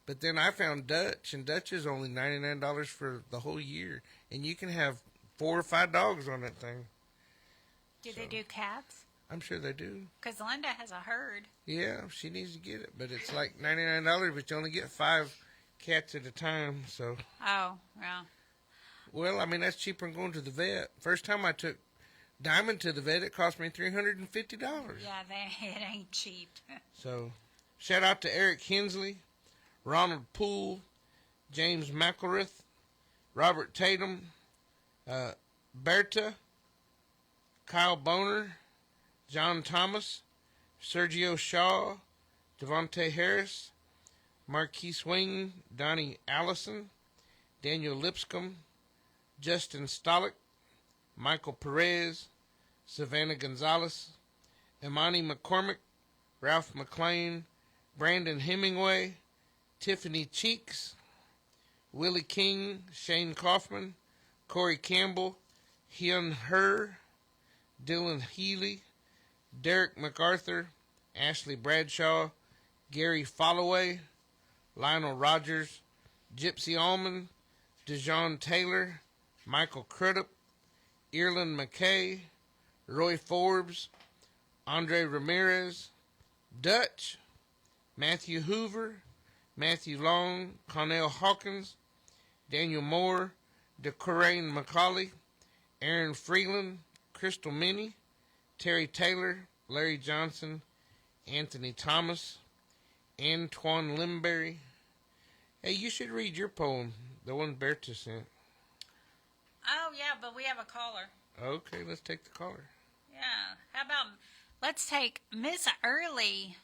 But then I found Dutch, and Dutch is only $99 for the whole year. And you can have 4 or 5 dogs on that thing. Do they do cats? I'm sure they do. Because Linda has a herd. Yeah, she needs to get it. But it's like $99, but you only get 5 cats at a time. So. Oh, yeah. Well, I mean, that's cheaper than going to the vet. First time I took Diamond to the vet, it cost me $350. Yeah, it ain't cheap. So, shout out to Eric Hensley, Ronald Poole, James McElrath, Robert Tatum, Berta, Kyle Boner, John Thomas, Sergio Shaw, Devontae Harris, Marquise Wing, Donnie Allison, Daniel Lipscomb, Justin Stolick, Michael Perez, Savannah Gonzalez, Imani McCormick, Ralph McLean, Brandon Hemingway, Tiffany Cheeks, Willie King, Shane Kaufman, Corey Campbell, Hyun Her, Dylan Healy, Derek MacArthur, Ashley Bradshaw, Gary Followay, Lionel Rogers, Gypsy Allman, Dejon Taylor, Michael Crudup, Ireland McKay, Roy Forbes, Andre Ramirez, Dutch, Matthew Hoover, Matthew Long, Connell Hawkins, Daniel Moore, DeCoraine McCauley, Aaron Freeland, Crystal Minnie, Terry Taylor, Larry Johnson, Anthony Thomas, Antoine Limberry. Hey, you should read your poem, the one Berta sent. Oh, yeah, but we have a caller. Okay, let's take the caller. Yeah. How about, let's take Miss Early.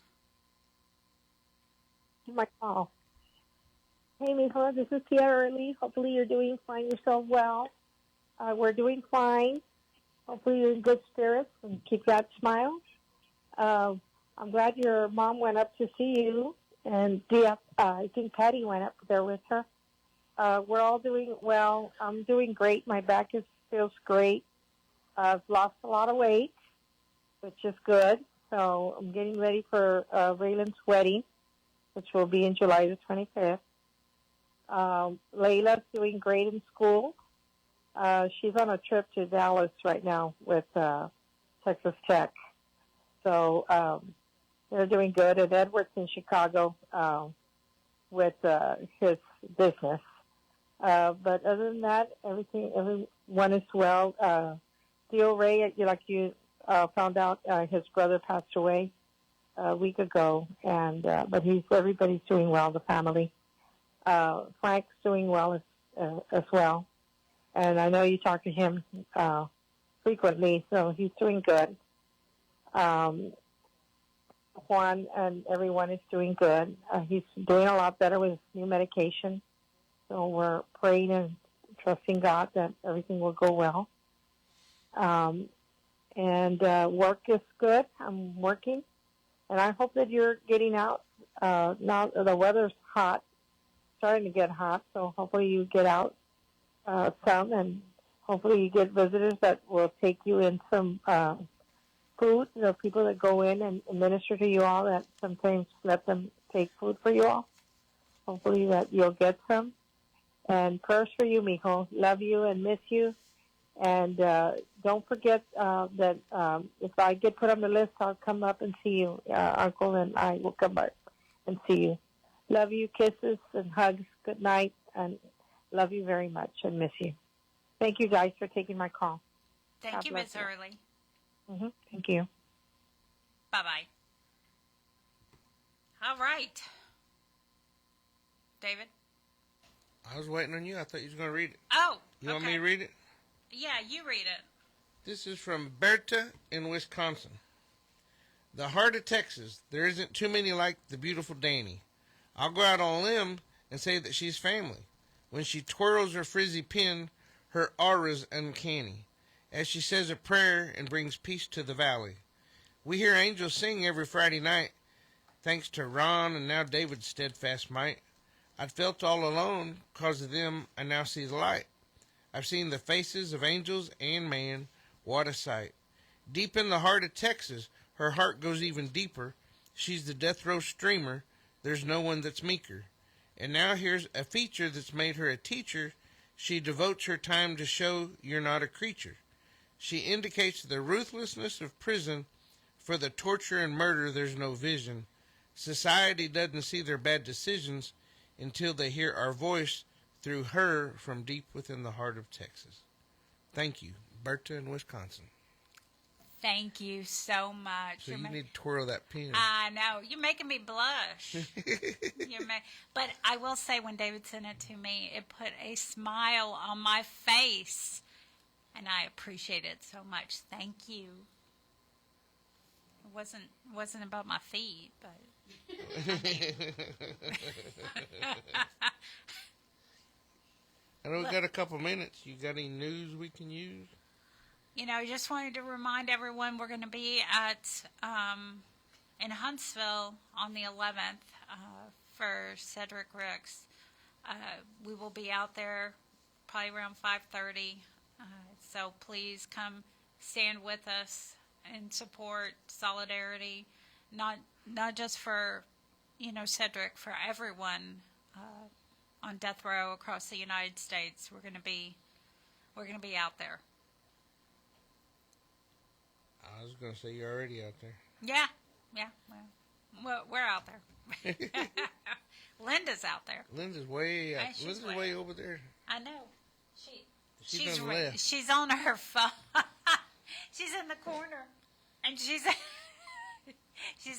My call. Hey, Mijo, this is Tia Early. Hopefully you're doing fine yourself well. We're doing fine. Hopefully you're in good spirits and keep that smile. I'm glad your mom went up to see you, and I think Patty went up there with her. We're all doing well. I'm doing great. My back feels great. I've lost a lot of weight, which is good. So I'm getting ready for Raylan's wedding, which will be in July the 25th. Layla's doing great in school. She's on a trip to Dallas right now with Texas Tech. So they're doing good. And Edward's in Chicago with his business. But other than that, everyone is well. Theo Ray, like you found out, his brother passed away a week ago, and but everybody's doing well. The family. Frank's doing well as well, and I know you talk to him frequently, so he's doing good. Juan and everyone is doing good. He's doing a lot better with his new medication. So we're praying and trusting God that everything will go well. And work is good. I'm working. And I hope that you're getting out. Now the weather's hot, starting to get hot, so hopefully you get out some, and hopefully you get visitors that will take you in some food. There are people that go in and minister to you all that sometimes let them take food for you all. Hopefully that you'll get some. And prayers for you, mijo. Love you and miss you. And don't forget that if I get put on the list, I'll come up and see you. Uncle and I will come up and see you. Love you, kisses and hugs. Good night, and love you very much and miss you. Thank you, guys, for taking my call. Thank you, Ms. Early. Thank you. Bye-bye. All right. David? I was waiting on you. I thought you was going to read it. Oh, You want me to read it? Yeah, you read it. This is from Berta in Wisconsin. The heart of Texas. There isn't too many like the beautiful Danny. I'll go out on a limb and say that she's family. When she twirls her frizzy pin, her aura's uncanny, as she says a prayer and brings peace to the valley. We hear angels sing every Friday night, thanks to Ron and now David's steadfast might. I'd felt all alone, 'cause of them I now see the light. I've seen the faces of angels and man, what a sight. Deep in the heart of Texas, her heart goes even deeper. She's the death row streamer, there's no one that's meeker. And now here's a feature that's made her a teacher. She devotes her time to show you're not a creature. She indicates the ruthlessness of prison. For the torture and murder there's no vision. Society doesn't see their bad decisions until they hear our voice through her from deep within the heart of Texas. Thank you, Berta in Wisconsin. Thank you so much. So you need to twirl that pin. I know. You're making me blush. But I will say, when David sent it to me, it put a smile on my face. And I appreciate it so much. Thank you. It wasn't about my feet, but... I know we got a couple minutes. You got any news we can use? You know, I just wanted to remind everyone we're going to be at in Huntsville on the 11th for Cedric Ricks. We will be out there probably around 5:30. So please come stand with us and support solidarity, not just for Cedric, for everyone on death row across the United States. We're going to be out there. I was going to say you're already out there. Yeah. Well, we're out there. Linda's out there. Linda's way out. Linda's way over there. I know. She's left. She's on her phone. She's in the corner, and she's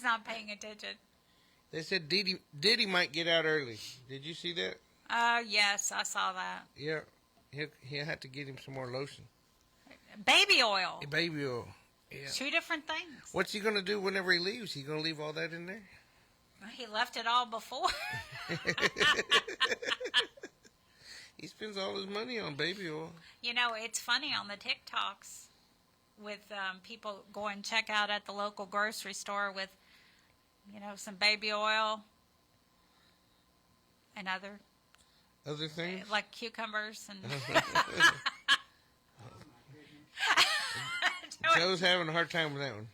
not paying attention. They said Diddy might get out early. Did you see that? Yes, I saw that. Yeah, he'll have to get him some more lotion. Baby oil. Baby oil. Yeah. 2 different things. What's he gonna do whenever he leaves? He gonna leave all that in there? He left it all before. He spends all his money on baby oil. It's funny on the TikToks with people going check out at the local grocery store with, some baby oil and other things like cucumbers and. Joe's having a hard time with that one.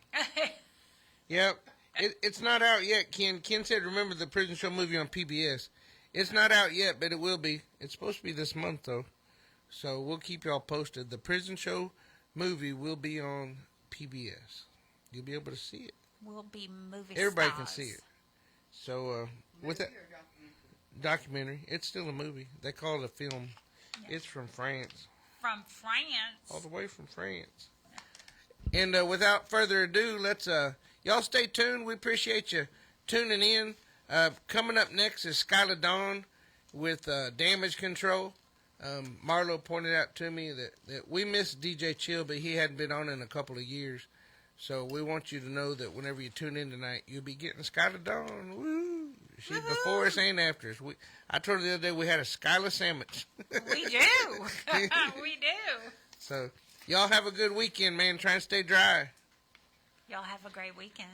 Yep. It's not out yet, Ken. Ken said, remember the prison show movie on PBS. It's not out yet, but it will be. It's supposed to be this month, though. So we'll keep y'all posted. The prison show movie will be on PBS. You'll be able to see it. We'll be movie Everybody stars. can see it. So with that documentary, it's still a movie. They call it a film. Yeah. It's from France. From France? All the way from France. And without further ado, let's y'all stay tuned. We appreciate you tuning in. Coming up next is Skyla Dawn with Damage Control. Marlo pointed out to me that we missed DJ Chill, but he hadn't been on in a couple of years. So we want you to know that whenever you tune in tonight, you'll be getting Skyla Dawn. Woo! She's before us and after us. I told her the other day we had a Skyla sandwich. We do. We do. So y'all have a good weekend, man. Try and stay dry. Y'all have a great weekend.